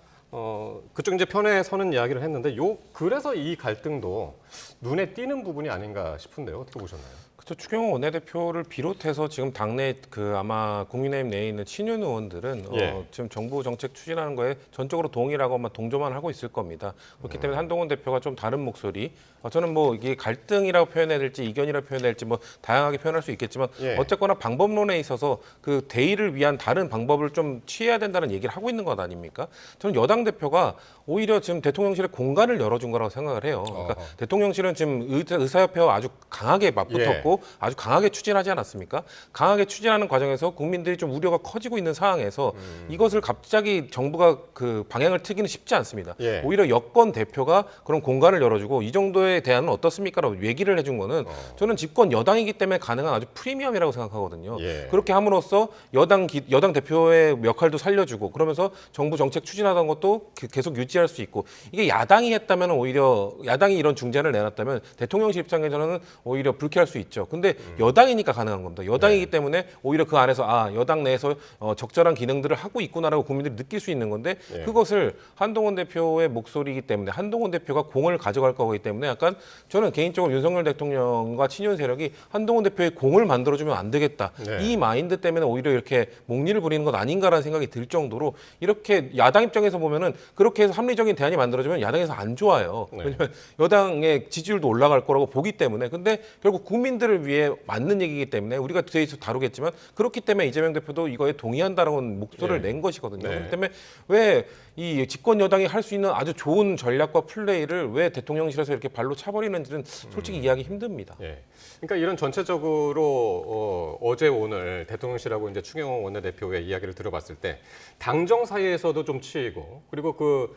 그쪽 이제 편에 서는 이야기를 했는데 그래서 이 갈등도 눈에 띄는 부분이 아닌가 싶은데요. 어떻게 보셨나요? 그렇죠. 추경호 원내대표를 비롯해서 지금 당내 그 아마 국민의힘 내에 있는 친윤 의원들은 예. 지금 정부 정책 추진하는 거에 전적으로 동의라고 아마 동조만 하고 있을 겁니다. 그렇기 때문에 한동훈 대표가 좀 다른 목소리, 저는 뭐 이게 갈등이라고 표현해야 될지 이견이라고 표현해야 될지 뭐 다양하게 표현할 수 있겠지만 예. 어쨌거나 방법론에 있어서 그 대의를 위한 다른 방법을 좀 취해야 된다는 얘기를 하고 있는 것 아닙니까? 저는 여당 대표가 오히려 지금 대통령실에 공간을 열어준 거라고 생각을 해요. 그러니까 대통령실은 지금 의사협회와 아주 강하게 맞붙었고 아주 강하게 추진하지 않았습니까? 강하게 추진하는 과정에서 국민들이 좀 우려가 커지고 있는 상황에서 이것을 갑자기 정부가 그 방향을 트기는 쉽지 않습니다. 예. 오히려 여권 대표가 그런 공간을 열어주고 이 정도에 대한 어떻습니까라고 얘기를 해준 거는 저는 집권 여당이기 때문에 가능한 아주 프리미엄이라고 생각하거든요. 예. 그렇게 함으로써 여당 대표의 역할도 살려주고 그러면서 정부 정책 추진하던 것도 계속 유지할 수 있고 이게 야당이 했다면 오히려 야당이 이런 중재를 내놨다면 대통령실 입장에서는 오히려 불쾌할 수 있죠. 근데 여당이니까 가능한 겁니다. 여당이기 때문에 오히려 그 안에서 여당 내에서 적절한 기능들을 하고 있구나라고 국민들이 느낄 수 있는 건데 그것을 한동훈 대표의 목소리이기 때문에 한동훈 대표가 공을 가져갈 거기 때문에 약간 저는 개인적으로 윤석열 대통령과 친윤 세력이 한동훈 대표의 공을 만들어주면 안 되겠다. 이 마인드 때문에 오히려 이렇게 목리를 부리는 것 아닌가라는 생각이 들 정도로 이렇게 야당 입장에서 보면은 그렇게 해서 합리적인 대안이 만들어지면 야당에서 안 좋아요. 왜냐하면 여당의 지지율도 올라갈 거라고 보기 때문에. 근데 결국 국민들을 위해 맞는 얘기이기 때문에 우리가 뒤에서 다루겠지만 그렇기 때문에 이재명 대표도 이거에 동의한다라는 목소리를 낸 것이거든요. 그렇기 때문에 왜 이 집권 여당이 할 수 있는 아주 좋은 전략과 플레이를 왜 대통령실에서 이렇게 발로 차버리는지는 솔직히 이해하기 힘듭니다. 그러니까 이런 전체적으로 어제 오늘 대통령실하고 이제 추경호 원내대표의 이야기를 들어봤을 때 당정 사이에서도 좀 치이고 그리고 그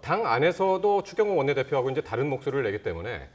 당 안에서도 추경호 원내대표하고 이제 다른 목소리를 내기 때문에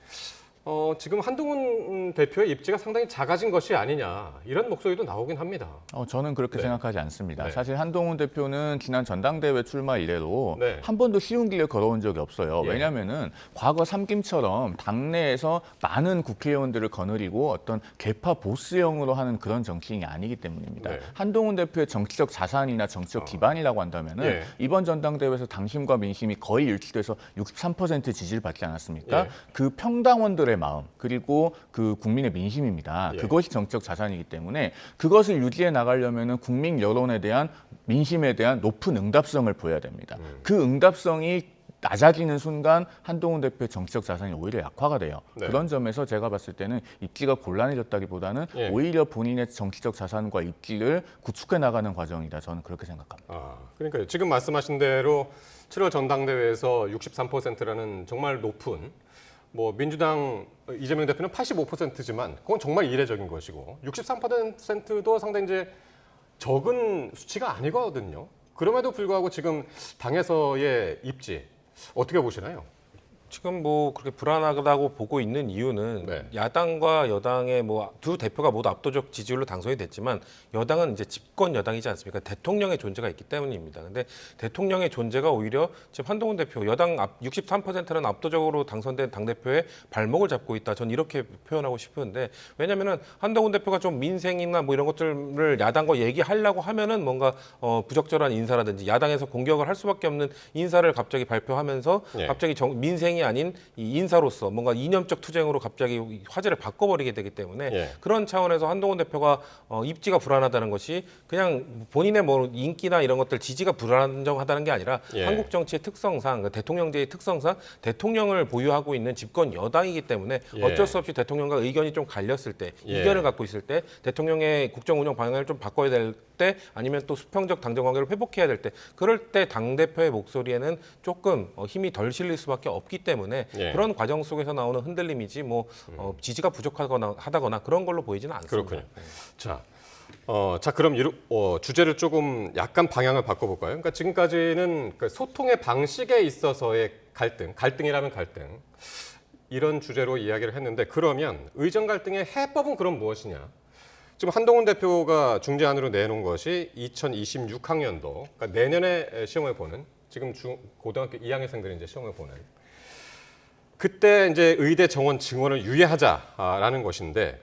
지금 한동훈 대표의 입지가 상당히 작아진 것이 아니냐 이런 목소리도 나오긴 합니다. 저는 그렇게 네. 생각하지 않습니다. 네. 사실 한동훈 대표는 지난 전당대회 출마 이래로 한 번도 쉬운 길을 걸어온 적이 없어요. 예. 왜냐하면은 과거 삼김처럼 당내에서 많은 국회의원들을 거느리고 어떤 개파 보스형으로 하는 그런 정치인이 아니기 때문입니다. 네. 한동훈 대표의 정치적 자산이나 정치적 기반이라고 한다면은 예. 이번 전당대회에서 당심과 민심이 거의 일치돼서 63% 지지를 받지 않았습니까? 예. 그 평당원들의 마음 그리고 그 국민의 민심입니다. 예. 그것이 정치적 자산이기 때문에 그것을 유지해 나가려면은 국민 여론에 대한 민심에 대한 높은 응답성을 보여야 됩니다. 그 응답성이 낮아지는 순간 한동훈 대표의 정치적 자산이 오히려 약화가 돼요. 네. 그런 점에서 제가 봤을 때는 입지가 곤란해졌다기보다는 예. 오히려 본인의 정치적 자산과 입지를 구축해 나가는 과정이다. 저는 그렇게 생각합니다. 그러니까요. 지금 말씀하신 대로 7월 전당대회에서 63%라는 정말 높은 뭐 민주당 이재명 대표는 85%지만 그건 정말 이례적인 것이고 63%도 상당히 이제 적은 수치가 아니거든요. 그럼에도 불구하고 지금 당에서의 입지 어떻게 보시나요? 지금 뭐 그렇게 불안하다고 보고 있는 이유는 야당과 여당의 뭐 두 대표가 모두 압도적 지지율로 당선이 됐지만 여당은 이제 집권 여당이지 않습니까? 대통령의 존재가 있기 때문입니다. 근데 대통령의 존재가 오히려 지금 한동훈 대표 여당 63%는 압도적으로 당선된 당대표의 발목을 잡고 있다. 전 이렇게 표현하고 싶은데 왜냐면은 한동훈 대표가 좀 민생이나 뭐 이런 것들을 야당과 얘기하려고 하면은 뭔가 부적절한 인사라든지 야당에서 공격을 할 수밖에 없는 인사를 갑자기 발표하면서 갑자기 민생이 아닌 이 인사로서 뭔가 이념적 투쟁으로 갑자기 화제를 바꿔버리게 되기 때문에 그런 차원에서 한동훈 대표가 입지가 불안하다는 것이 그냥 본인의 뭐 인기나 이런 것들 지지가 불안정하다는 게 아니라 한국 정치의 특성상 대통령제의 특성상 대통령을 보유하고 있는 집권 여당이기 때문에 어쩔 수 없이 대통령과 의견이 좀 갈렸을 때 이견을 갖고 있을 때 대통령의 국정 운영 방향을 좀 바꿔야 될 때 아니면 또 수평적 당정 관계를 회복해야 될 때 그럴 때 당대표의 목소리에는 조금 힘이 덜 실릴 수밖에 없기 때문에 그런 과정 속에서 나오는 흔들림이지 뭐 지지가 부족하거나 하다거나 그런 걸로 보이지는 않습니다. 그렇군요. 자, 그럼 주제를 조금 약간 방향을 바꿔볼까요? 그러니까 지금까지는 그 소통의 방식에 있어서의 갈등이라면 갈등 이런 주제로 이야기를 했는데 그러면 의정 갈등의 해법은 그럼 무엇이냐? 지금 한동훈 대표가 중재안으로 내놓은 것이 2026학년도, 그러니까 내년에 시험을 보는 지금 고등학교 2학년생들이 이제 시험을 보는 그때 이제 의대 정원 증원을 유예하자라는 것인데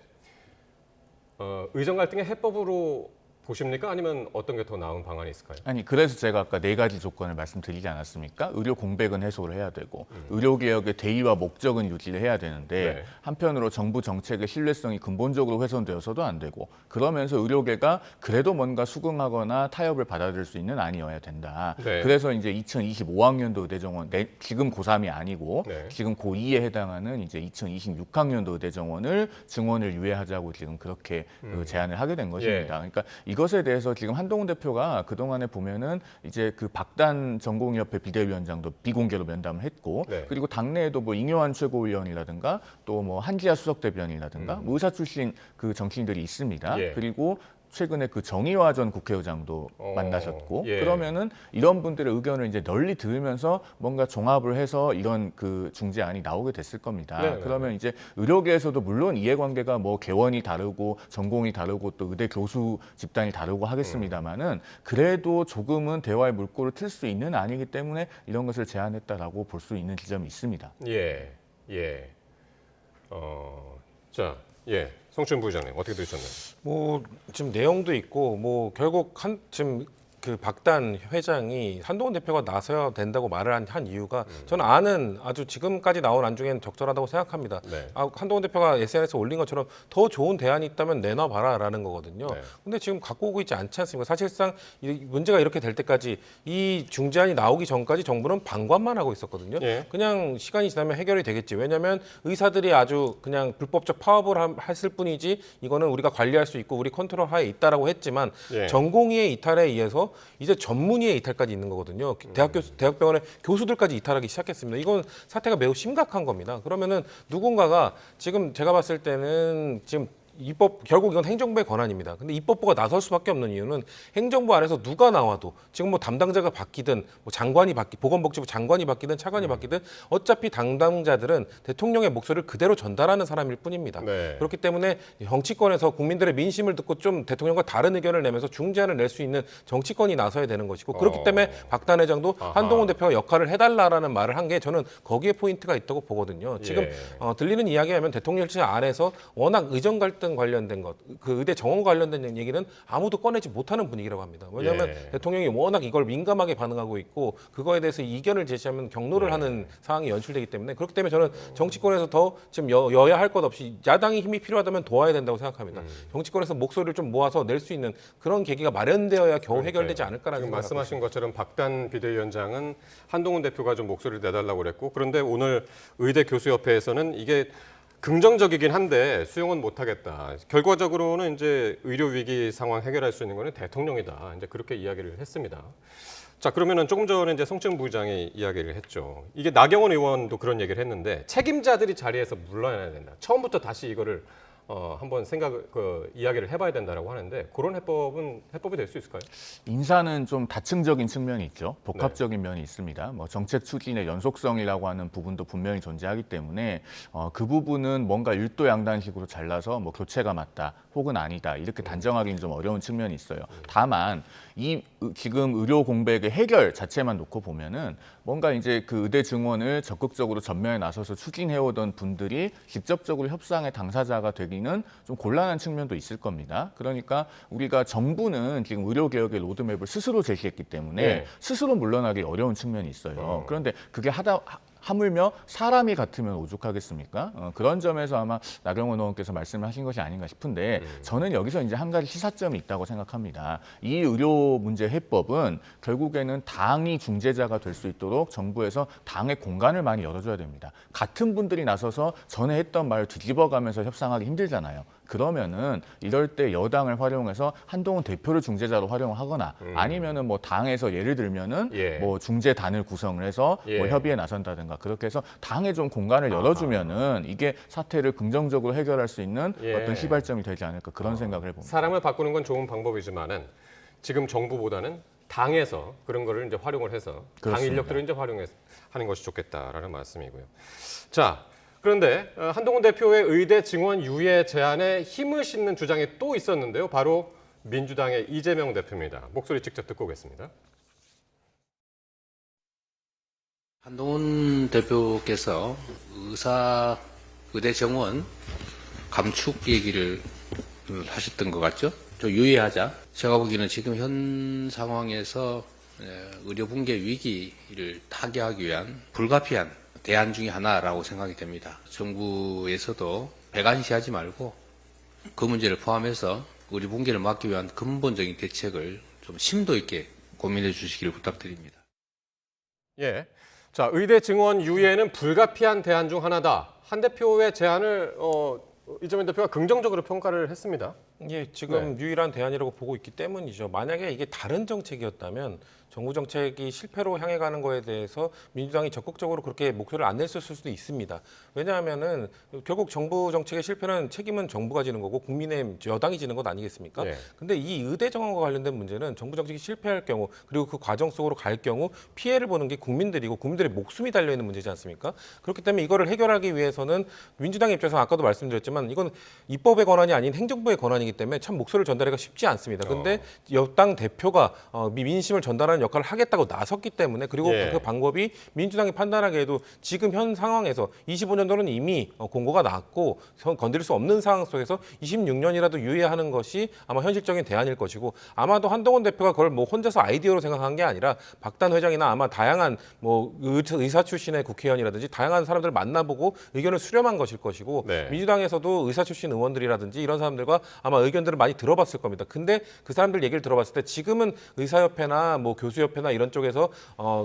의정 갈등의 해법으로 보십니까? 아니면 어떤 게 더 나은 방안이 있을까요? 아니 그래서 제가 아까 4가지 조건을 말씀드리지 않았습니까? 의료 공백은 해소를 해야 되고 의료개혁의 대의와 목적은 유지를 해야 되는데 한편으로 정부 정책의 신뢰성이 근본적으로 훼손되어서도 안 되고 그러면서 의료계가 그래도 뭔가 수긍하거나 타협을 받아들일 수 있는 안이어야 된다. 그래서 이제 2025학년도 의대 정원 지금 고3이 아니고 지금 고2에 해당하는 이제 2026학년도 의대 정원을 증원을 유예하자고 지금 그렇게 제안을 하게 된 것입니다. 그러니까 이것에 대해서 지금 한동훈 대표가 그동안에 보면은 이제 그 박단 전공의협회 비대위원장도 비공개로 면담을 했고 그리고 당내에도 뭐 잉여한 최고위원이라든가 또 뭐 한지아 수석대변인이라든가 뭐 의사 출신 그 정치인들이 있습니다. 그리고 최근에 그 정의화 전 국회의장도 만나셨고 그러면은 이런 분들의 의견을 이제 널리 들으면서 뭔가 종합을 해서 이런 그 중재안이 나오게 됐을 겁니다. 그러면 이제 의료계에서도 물론 이해관계가 뭐 개원이 다르고 전공이 다르고 또 의대 교수 집단이 다르고 하겠습니다만은 그래도 조금은 대화의 물꼬를 틀 수 있는 안이기 때문에 이런 것을 제안했다라고 볼 수 있는 지점이 있습니다. 성춘 부의장님 어떻게 들으셨나요? 뭐 지금 내용도 있고 뭐 결국 지금 그 박단 회장이 한동훈 대표가 나서야 된다고 말을 한 이유가 저는 아주 지금까지 나온 안 중에는 적절하다고 생각합니다. 네. 한동훈 대표가 SNS에 올린 것처럼 더 좋은 대안이 있다면 내놔봐라라는 거거든요. 네. 근데 지금 갖고 오고 있지 않지 않습니까? 사실상 이 문제가 이렇게 될 때까지 이 중재안이 나오기 전까지 정부는 방관만 하고 있었거든요. 예. 그냥 시간이 지나면 해결이 되겠지. 왜냐하면 의사들이 아주 그냥 불법적 파업을 했을 뿐이지 이거는 우리가 관리할 수 있고 우리 컨트롤 하에 있다라고 했지만 예. 전공의의 이탈에 의해서 이제 전문의의 이탈까지 있는 거거든요. 대학병원의 교수들까지 이탈하기 시작했습니다. 이건 사태가 매우 심각한 겁니다. 그러면은 누군가가 지금 제가 봤을 때는 지금 결국 이건 행정부의 권한입니다. 근데 입법부가 나설 수밖에 없는 이유는 행정부 안에서 누가 나와도 지금 뭐 담당자가 바뀌든 뭐 보건복지부 장관이 바뀌든 차관이 바뀌든 어차피 담당자들은 대통령의 목소리를 그대로 전달하는 사람일 뿐입니다. 네. 그렇기 때문에 정치권에서 국민들의 민심을 듣고 좀 대통령과 다른 의견을 내면서 중재안을 낼 수 있는 정치권이 나서야 되는 것이고 그렇기 때문에 박단 회장도 한동훈 대표가 역할을 해달라라는 말을 한 게 저는 거기에 포인트가 있다고 보거든요. 지금 들리는 이야기하면 대통령실 안에서 워낙 의정 갈등 관련된 것, 그 의대 정원 관련된 얘기는 아무도 꺼내지 못하는 분위기라고 합니다. 왜냐하면 대통령이 워낙 이걸 민감하게 반응하고 있고 그거에 대해서 이견을 제시하면 경로를 하는 상황이 연출되기 때문에 그렇기 때문에 저는 정치권에서 더 지금 여야 할 것 없이 야당이 힘이 필요하다면 도와야 된다고 생각합니다. 정치권에서 목소리를 좀 모아서 낼 수 있는 그런 계기가 마련되어야 겨우 해결되지 않을까라는 지금 생각이 말씀하신 것처럼 박단 비대위원장은 한동훈 대표가 좀 목소리를 내달라고 그랬고 그런데 오늘 의대 교수협회에서는 이게 긍정적이긴 한데 수용은 못하겠다. 결과적으로는 이제 의료 위기 상황 해결할 수 있는 거는 대통령이다. 이제 그렇게 이야기를 했습니다. 자, 그러면은 조금 전에 이제 성춘 부의장이 이야기를 했죠. 이게 나경원 의원도 그런 얘기를 했는데 책임자들이 자리에서 물러나야 된다. 처음부터 다시 이거를 한번 이야기를 해봐야 된다라고 하는데 그런 해법이 될 수 있을까요? 인사는 좀 다층적인 측면이 있죠. 복합적인 면이 있습니다. 뭐 정책 추진의 연속성이라고 하는 부분도 분명히 존재하기 때문에 그 부분은 뭔가 일도양단식으로 잘라서 뭐 교체가 맞다 혹은 아니다 이렇게 단정하기는 좀 어려운 측면이 있어요. 다만 이 지금 의료 공백의 해결 자체만 놓고 보면은 뭔가 이제 그 의대 증원을 적극적으로 전면에 나서서 추진해오던 분들이 직접적으로 협상의 당사자가 되기는 좀 곤란한 측면도 있을 겁니다. 그러니까 우리가 정부는 지금 의료개혁의 로드맵을 스스로 제시했기 때문에 스스로 물러나기 어려운 측면이 있어요. 그런데 그게 하물며 사람이 같으면 오죽하겠습니까? 그런 점에서 아마 나경원 의원께서 말씀을 하신 것이 아닌가 싶은데 저는 여기서 이제 한 가지 시사점이 있다고 생각합니다. 이 의료 문제 해법은 결국에는 당이 중재자가 될 수 있도록 정부에서 당의 공간을 많이 열어줘야 됩니다. 같은 분들이 나서서 전에 했던 말을 뒤집어가면서 협상하기 힘들잖아요. 그러면은 이럴 때 여당을 활용해서 한동훈 대표를 중재자로 활용하거나 아니면은 뭐 당에서 예를 들면은 뭐 중재단을 구성을 해서 뭐 협의에 나선다든가 그렇게 해서 당에 좀 공간을 열어주면은 이게 사태를 긍정적으로 해결할 수 있는 어떤 시발점이 되지 않을까 그런 생각을 해봅니다. 사람을 바꾸는 건 좋은 방법이지만은 지금 정부보다는 당에서 그런 거를 이제 활용을 해서 그렇습니다. 당 인력들을 이제 활용해서 하는 것이 좋겠다라는 말씀이고요. 자. 그런데 한동훈 대표의 의대 증원 유예 제안에 힘을 싣는 주장이 또 있었는데요. 바로 민주당의 이재명 대표입니다. 목소리 직접 듣고 오겠습니다. 한동훈 대표께서 의대 정원 감축 얘기를 하셨던 것 같죠? 좀 유예하자. 제가 보기에는 지금 현 상황에서 의료 붕괴 위기를 타개하기 위한 불가피한 대안 중에 하나라고 생각이 됩니다. 정부에서도 배관시하지 말고 그 문제를 포함해서 우리 붕괴를 막기 위한 근본적인 대책을 좀 심도 있게 고민해 주시기를 부탁드립니다. 예, 자 의대 증원 유예는 불가피한 대안 중 하나다. 한 대표의 제안을 이재명 대표가 긍정적으로 평가를 했습니다. 예, 지금 유일한 대안이라고 보고 있기 때문이죠. 만약에 이게 다른 정책이었다면 정부 정책이 실패로 향해 가는 거에 대해서 민주당이 적극적으로 그렇게 목소리를 안 냈을 수도 있습니다. 왜냐하면은 결국 정부 정책의 실패는 책임은 정부가 지는 거고 국민의힘 여당이 지는 것 아니겠습니까? 근데 이 의대 정원과 관련된 문제는 정부 정책이 실패할 경우 그리고 그 과정 속으로 갈 경우 피해를 보는 게 국민들이고 국민들의 목숨이 달려 있는 문제지 않습니까? 그렇기 때문에 이거를 해결하기 위해서는 민주당의 입장에서 아까도 말씀드렸지만 이건 입법의 권한이 아닌 행정부의 권한이기 때문에 참 목소리를 전달하기가 쉽지 않습니다. 근데 여당 대표가 민심을 전달하는 역할을 하겠다고 나섰기 때문에 그리고 예. 그 방법이 민주당이 판단하기에도 지금 현 상황에서 25년도는 이미 공고가 나왔고 건드릴 수 없는 상황 속에서 26년이라도 유예하는 것이 아마 현실적인 대안일 것이고 아마도 한동훈 대표가 그걸 뭐 혼자서 아이디어로 생각한 게 아니라 박단 회장이나 아마 다양한 뭐 의사 출신의 국회의원이라든지 다양한 사람들을 만나보고 의견을 수렴한 것일 것이고 네. 민주당에서도 의사 출신 의원들이라든지 이런 사람들과 아마 의견들을 많이 들어봤을 겁니다. 근데 그 사람들 얘기를 들어봤을 때 지금은 의사협회나 뭐 교수협회나 이런 쪽에서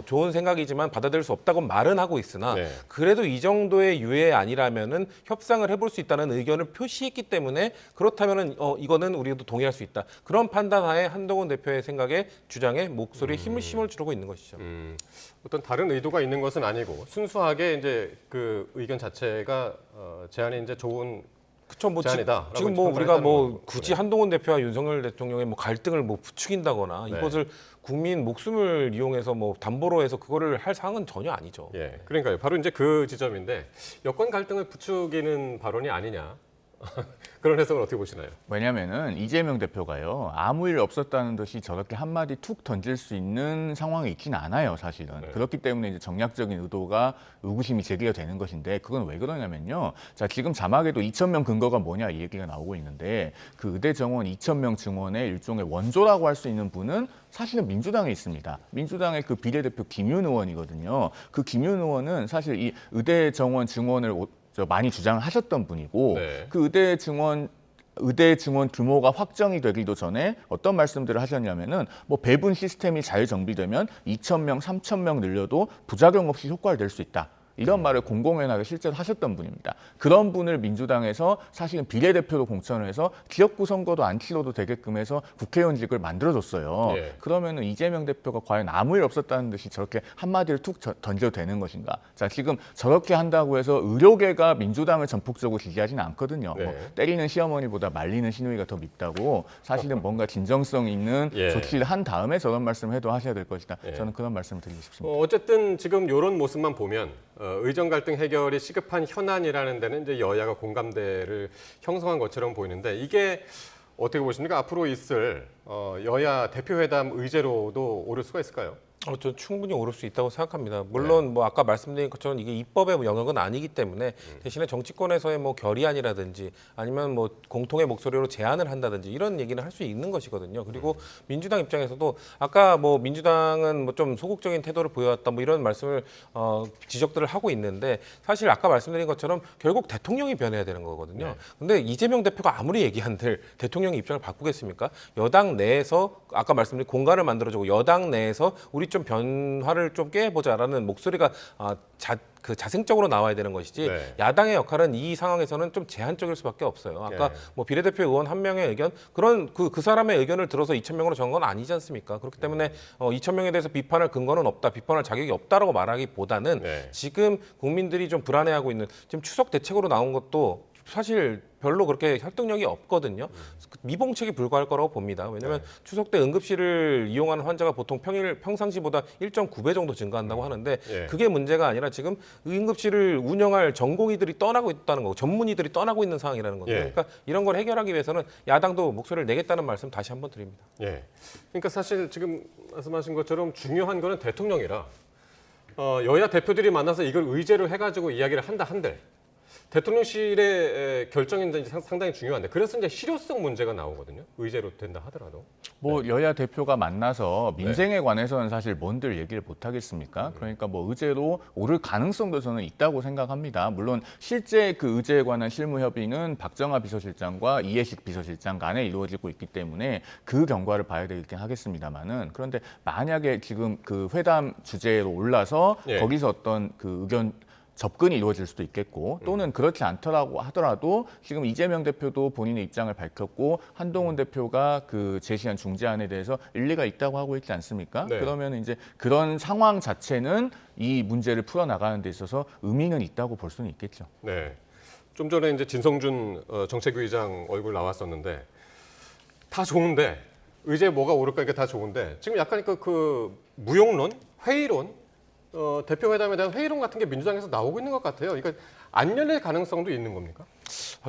좋은 생각이지만 받아들일 수 없다고 말은 하고 있으나 네. 그래도 이 정도의 유예 아니라면은 협상을 해볼 수 있다는 의견을 표시했기 때문에 그렇다면은 이거는 우리도 동의할 수 있다. 그런 판단하에 한동훈 대표의 생각에 주장에 목소리에 힘을 실어주고 있는 것이죠. 어떤 다른 의도가 있는 것은 아니고 순수하게 이제 그 의견 자체가 제안이 이제 좋은 그렇죠. 뭐 제안이다. 지금 뭐 우리가 뭐 굳이 한동훈 대표와 윤석열 대통령의 뭐 갈등을 뭐 부추긴다거나 네. 이것을 국민 목숨을 이용해서 뭐 담보로 해서 그거를 할 상황은 전혀 아니죠. 예, 그러니까요. 바로 이제 그 지점인데 여권 갈등을 부추기는 발언이 아니냐. 그런 해석을 어떻게 보시나요? 왜냐면은 이재명 대표가요, 아무 일 없었다는 듯이 저렇게 한마디 툭 던질 수 있는 상황이 있진 않아요, 사실은. 네. 그렇기 때문에 이제 정략적인 의도가 의구심이 제기가 되는 것인데, 그건 왜 그러냐면요. 자, 지금 자막에도 2,000명 근거가 뭐냐 이 얘기가 나오고 있는데, 그 의대 정원 2,000명 증원의 일종의 원조라고 할 수 있는 분은 사실은 민주당에 있습니다. 민주당의 그 비례대표 김윤 의원이거든요. 그 김윤 의원은 사실 이 의대 정원 증원을 많이 주장을 하셨던 분이고, 네. 그 의대 증원 규모가 확정이 되기도 전에 어떤 말씀들을 하셨냐면은 뭐 배분 시스템이 잘 정비되면 2,000명, 3,000명 늘려도 부작용 없이 효과를 낼 수 있다. 이런 말을 공공연하게 실제로 하셨던 분입니다. 그런 분을 민주당에서 사실은 비례대표로 공천을 해서 지역구 선거도 안 치러도 되게끔 해서 국회의원직을 만들어줬어요. 예. 그러면은 이재명 대표가 과연 아무 일 없었다는 듯이 저렇게 한마디를 툭 던져도 되는 것인가? 자, 지금 저렇게 한다고 해서 의료계가 민주당을 전폭적으로 지지하지는 않거든요. 네. 뭐 때리는 시어머니보다 말리는 시누이가 더 밉다고 사실은 뭔가 진정성 있는 예. 조치를 한 다음에 저런 말씀을 해도 하셔야 될 것이다. 예. 저는 그런 말씀을 드리고 싶습니다. 어쨌든 지금 이런 모습만 보면 의정 갈등 해결이 시급한 현안이라는 데는 이제 여야가 공감대를 형성한 것처럼 보이는데 이게 어떻게 보십니까? 앞으로 있을 여야 대표회담 의제로도 오를 수가 있을까요? 저 충분히 오를 수 있다고 생각합니다. 물론 뭐 아까 말씀드린 것처럼 이게 입법의 영역은 아니기 때문에 대신에 정치권에서의 뭐 결의안이라든지 아니면 뭐 공통의 목소리로 제안을 한다든지 이런 얘기는 할 수 있는 것이거든요. 그리고 민주당 입장에서도 아까 뭐 민주당은 뭐 좀 소극적인 태도를 보여왔다 뭐 이런 말씀을 지적들을 하고 있는데 사실 아까 말씀드린 것처럼 결국 대통령이 변해야 되는 거거든요. 근데 이재명 대표가 아무리 얘기한들 대통령의 입장을 바꾸겠습니까? 여당 내에서 아까 말씀드린 공간을 만들어주고 여당 내에서 우리 좀 변화를 좀 깨보자라는 목소리가 자생적으로 나와야 되는 것이지 네. 야당의 역할은 이 상황에서는 좀 제한적일 수밖에 없어요. 아까 뭐 비례대표 의원 한 명의 의견 그런 그 사람의 의견을 들어서 2,000명으로 정한 건 아니지 않습니까? 그렇기 때문에 2,000명에 대해서 비판할 근거는 없다, 비판할 자격이 없다라고 말하기보다는 지금 국민들이 좀 불안해하고 있는 지금 추석 대책으로 나온 것도 사실 별로 그렇게 설득력이 없거든요. 미봉책이 불과할 거라고 봅니다. 왜냐하면 추석 때 응급실을 이용하는 환자가 보통 평상시보다 1.9배 정도 증가한다고 하는데 그게 문제가 아니라 지금 응급실을 운영할 전공의들이 떠나고 있다는 거고 전문의들이 떠나고 있는 상황이라는 거죠. 그러니까 이런 걸 해결하기 위해서는 야당도 목소리를 내겠다는 말씀 다시 한번 드립니다. 예. 그러니까 사실 지금 말씀하신 것처럼 중요한 거는 대통령이라 여야 대표들이 만나서 이걸 의제로 해가지고 이야기를 한들 대통령실의 결정이 이제 상당히 중요한데 그래서 이제 실효성 문제가 나오거든요. 의제로 된다 하더라도. 뭐 여야 대표가 만나서 민생에 관해서는 사실 뭔들 얘기를 못 하겠습니까? 그러니까 뭐 의제로 오를 가능성도 저는 있다고 생각합니다. 물론 실제 그 의제에 관한 실무 협의는 박정하 비서실장과 이해식 비서실장 간에 이루어지고 있기 때문에 그 경과를 봐야 되긴 하겠습니다만은 그런데 만약에 지금 그 회담 주제로 올라서 거기서 어떤 그 의견 접근이 이루어질 수도 있겠고 또는 그렇지 않더라고 하더라도 지금 이재명 대표도 본인의 입장을 밝혔고 한동훈 대표가 그 제시한 중재안에 대해서 일리가 있다고 하고 있지 않습니까? 그러면 이제 그런 상황 자체는 이 문제를 풀어나가는 데 있어서 의미는 있다고 볼 수는 있겠죠. 네. 좀 전에 이제 진성준 정책위의장 얼굴 나왔었는데 다 좋은데 의제에 뭐가 오를까 이게 다 좋은데 지금 약간 그 무용론, 회의론 대표회담에 대한 회의론 같은 게 민주당에서 나오고 있는 것 같아요. 그러니까 안 열릴 가능성도 있는 겁니까?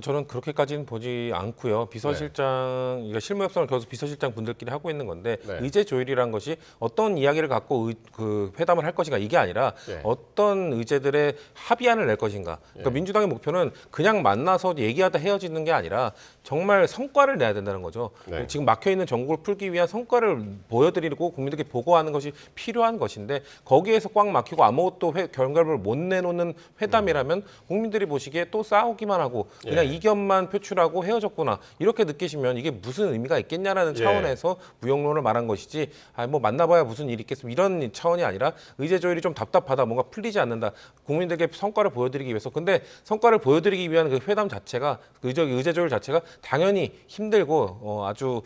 저는 그렇게까지는 보지 않고요. 비서실장, 이거 실무 협상을 계속 비서실장 분들끼리 하고 있는 건데 의제 조율이란 것이 어떤 이야기를 갖고 그 회담을 할 것인가 이게 아니라 어떤 의제들의 합의안을 낼 것인가. 그러니까 민주당의 목표는 그냥 만나서 얘기하다 헤어지는 게 아니라 정말 성과를 내야 된다는 거죠. 지금 막혀 있는 전국을 풀기 위한 성과를 보여드리고 국민들께 보고하는 것이 필요한 것인데 거기에서 꽉 막히고 아무것도 결과를 못 내놓는 회담이라면 국민들이 보시기에 또 싸우기만 하고 그냥 이견만 표출하고 헤어졌구나 이렇게 느끼시면 이게 무슨 의미가 있겠냐라는 차원에서 무용론을 말한 것이지 뭐 만나봐야 무슨 일이 있겠습니까 이런 차원이 아니라 의제 조율이 좀 답답하다 뭔가 풀리지 않는다 국민들에게 성과를 보여드리기 위해서 근데 성과를 보여드리기 위한 그 회담 자체가 의제 조율 자체가 당연히 힘들고 아주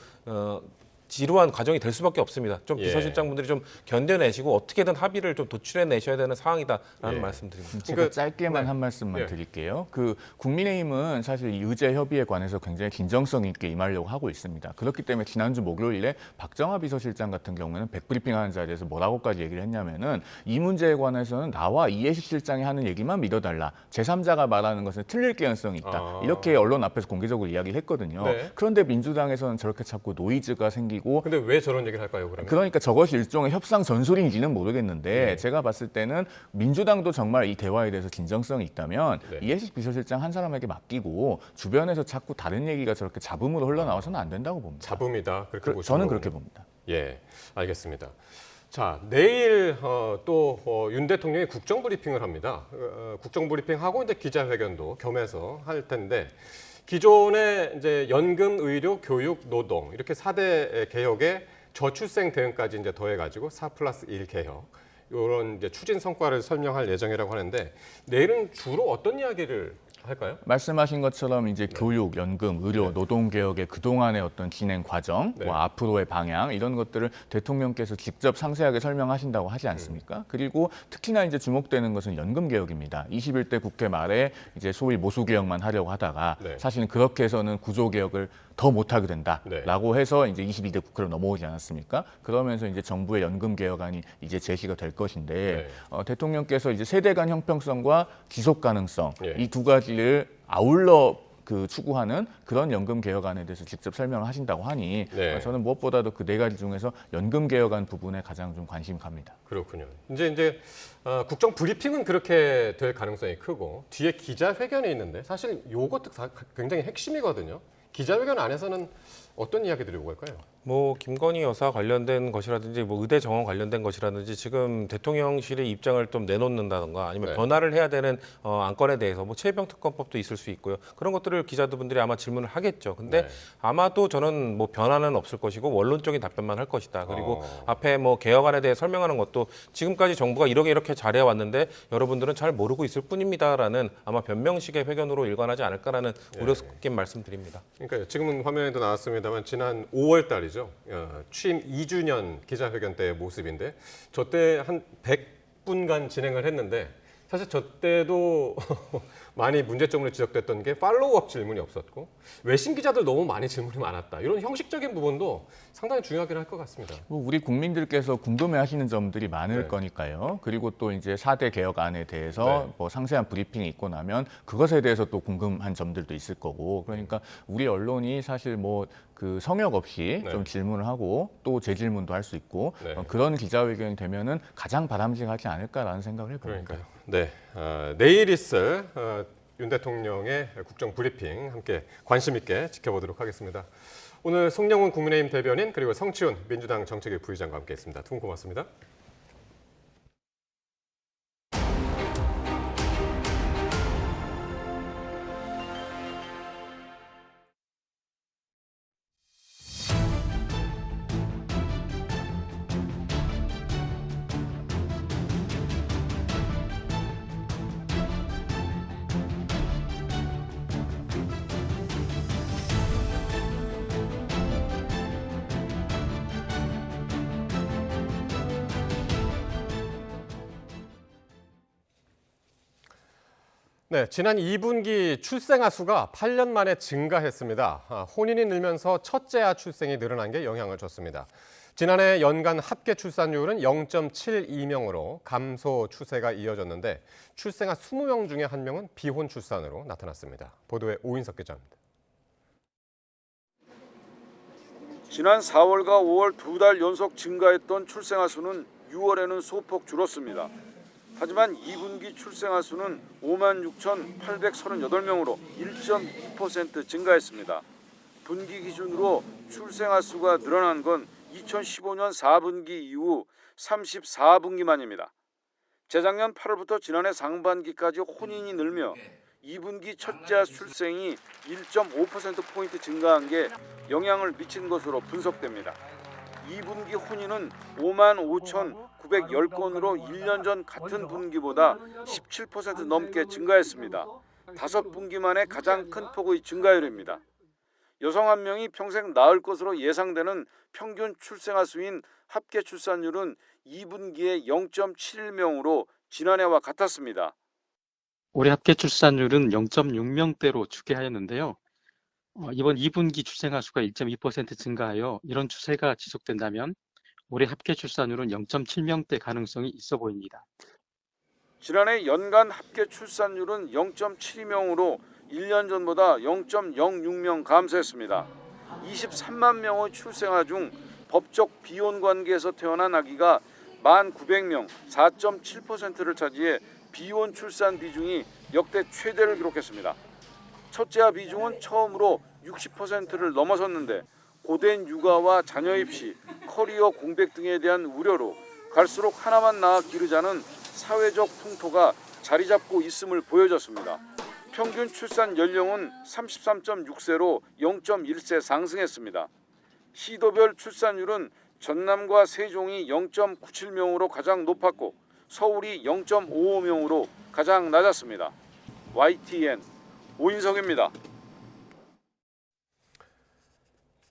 지루한 과정이 될 수밖에 없습니다. 좀 비서실장분들이 좀 견뎌내시고 어떻게든 합의를 좀 도출해내셔야 되는 상황이다라는 말씀드립니다. 제가 짧게만 한 말씀만 드릴게요. 그 국민의힘은 사실 이 의제 협의에 관해서 굉장히 긴정성 있게 임하려고 하고 있습니다. 그렇기 때문에 지난주 목요일에 박정하 비서실장 같은 경우는 백브리핑하는 자리에서 뭐라고까지 얘기를 했냐면은 이 문제에 관해서는 나와 이해식 실장이 하는 얘기만 믿어달라. 제3자가 말하는 것은 틀릴 개연성이 있다. 이렇게 언론 앞에서 공개적으로 이야기를 했거든요. 그런데 민주당에서는 저렇게 자꾸 노이즈가 생기고 근데 왜 저런 얘기를 할까요, 그러면? 그러니까 저것이 일종의 협상 전술인지는 모르겠는데 제가 봤을 때는 민주당도 정말 이 대화에 대해서 진정성이 있다면 이해식 비서실장 한 사람에게 맡기고 주변에서 자꾸 다른 얘기가 저렇게 잡음으로 흘러나와서는 안 된다고 봅니다. 잡음이다. 그렇게 보시는 저는 거군요. 그렇게 봅니다. 예, 알겠습니다. 자, 내일 또 윤 대통령이 국정브리핑을 합니다. 국정브리핑하고 이제 기자회견도 겸해서 할 텐데 기존의 이제 연금, 의료, 교육, 노동 이렇게 4대 개혁에 저출생 대응까지 이제 더해가지고 4+1 개혁 이런 이제 추진 성과를 설명할 예정이라고 하는데 내일은 주로 어떤 이야기를 할까요? 말씀하신 것처럼 이제 교육, 연금, 의료, 노동 개혁의 그동안의 어떤 진행 과정, 뭐 앞으로의 방향 이런 것들을 대통령께서 직접 상세하게 설명하신다고 하지 않습니까? 그리고 특히나 이제 주목되는 것은 연금 개혁입니다. 21대 국회 말에 이제 소위 모수 개혁만 하려고 하다가 사실은 그렇게 해서는 구조 개혁을 더 못하게 된다라고 해서 이제 22대 국회로 넘어오지 않았습니까? 그러면서 이제 정부의 연금 개혁안이 이제 제시가 될 것인데 대통령께서 이제 세대 간 형평성과 지속 가능성 이 두 가지를 아울러 그 추구하는 그런 연금 개혁안에 대해서 직접 설명을 하신다고 하니 저는 무엇보다도 그 네 가지 중에서 연금 개혁안 부분에 가장 좀 관심이 갑니다. 그렇군요. 이제 국정 브리핑은 그렇게 될 가능성이 크고 뒤에 기자회견이 있는데 사실 이것도 굉장히 핵심이거든요. 기자회견 안에서는 어떤 이야기들이 오고 갈까요? 뭐 김건희 여사 관련된 것이라든지 뭐 의대 정원 관련된 것이라든지 지금 대통령실의 입장을 좀 내놓는다던가 아니면 변화를 해야 되는 안건에 대해서 뭐 최혜병 특검법도 있을 수 있고요. 그런 것들을 기자분들이 아마 질문을 하겠죠. 근데 아마도 저는 뭐 변화는 없을 것이고 원론적인 답변만 할 것이다. 그리고 앞에 뭐 개혁안에 대해 설명하는 것도 지금까지 정부가 이렇게 잘해 왔는데 여러분들은 잘 모르고 있을 뿐입니다라는 아마 변명식의 회견으로 일관하지 않을까라는 우려 섞인 말씀드립니다. 그러니까 지금은 화면에도 나왔습니다만 지난 5월 달이죠. 취임 2주년 기자회견 때의 모습인데 저 때 한 100분간 진행을 했는데 사실 저 때도 많이 문제점으로 지적됐던 게 팔로우업 질문이 없었고 외신 기자들 너무 많이 질문이 많았다. 이런 형식적인 부분도 상당히 중요하긴 할 것 같습니다. 우리 국민들께서 궁금해하시는 점들이 많을 거니까요. 그리고 또 이제 4대 개혁안에 대해서 뭐 상세한 브리핑이 있고 나면 그것에 대해서 또 궁금한 점들도 있을 거고 그러니까 우리 언론이 사실 뭐 그 성역 없이 좀 질문을 하고 또 재질문도 할 수 있고 그런 기자회견이 되면은 가장 바람직하지 않을까라는 생각을 해봅니다. 그러니까요. 내일 있을 윤 대통령의 국정 브리핑 함께 관심 있게 지켜보도록 하겠습니다. 오늘 송영훈 국민의힘 대변인 그리고 성치훈 민주당 정책위 부의장과 함께했습니다. 두 분 고맙습니다. 네, 지난 2분기 출생아 수가 8년 만에 증가했습니다. 혼인이 늘면서 첫째아 출생이 늘어난 게 영향을 줬습니다. 지난해 연간 합계 출산율은 0.72명으로 감소 추세가 이어졌는데 출생아 20명 중에 1명은 비혼 출산으로 나타났습니다. 보도에 오인석 기자입니다. 지난 4월과 5월 2달 연속 증가했던 출생아 수는 6월에는 소폭 줄었습니다. 하지만 2분기 출생아 수는 56,838명으로 1.2% 증가했습니다. 분기 기준으로 출생아 수가 늘어난 건 2015년 4분기 이후 34분기만입니다. 재작년 8월부터 지난해 상반기까지 혼인이 늘며 2분기 첫째 출생이 1.5%포인트 증가한 게 영향을 미친 것으로 분석됩니다. 2분기 혼인은 55,910건으로 1년 전 같은 분기보다 17% 넘게 증가했습니다. 5분기 만에 가장 큰 폭의 증가율입니다. 여성 1명이 평생 낳을 것으로 예상되는 평균 출생아 수인 합계 출산율은 2분기에 0.71명으로 지난해와 같았습니다. 올해 합계 출산율은 0.6명대로 추계하였는데요. 이번 2분기 출생아 수가 1.2% 증가하여 이런 추세가 지속된다면 올해 합계 출산율은 0.7명대 가능성이 있어 보입니다. 지난해 연간 합계 출산율은 0.72명으로 1년 전보다 0.06명 감소했습니다. 23만 명의 출생아 중 법적 비혼 관계에서 태어난 아기가 1,900명, 4.7%를 차지해 비혼 출산 비중이 역대 최대를 기록했습니다. 첫째아 비중은 처음으로 60%를 넘어섰는데 고된 육아와 자녀 입시, 커리어 공백 등에 대한 우려로 갈수록 하나만 낳아 기르자는 사회적 풍토가 자리 잡고 있음을 보여줬습니다. 평균 출산 연령은 33.6세로 0.1세 상승했습니다. 시도별 출산율은 전남과 세종이 0.97명으로 가장 높았고 서울이 0.55명으로 가장 낮았습니다. YTN 오인석입니다.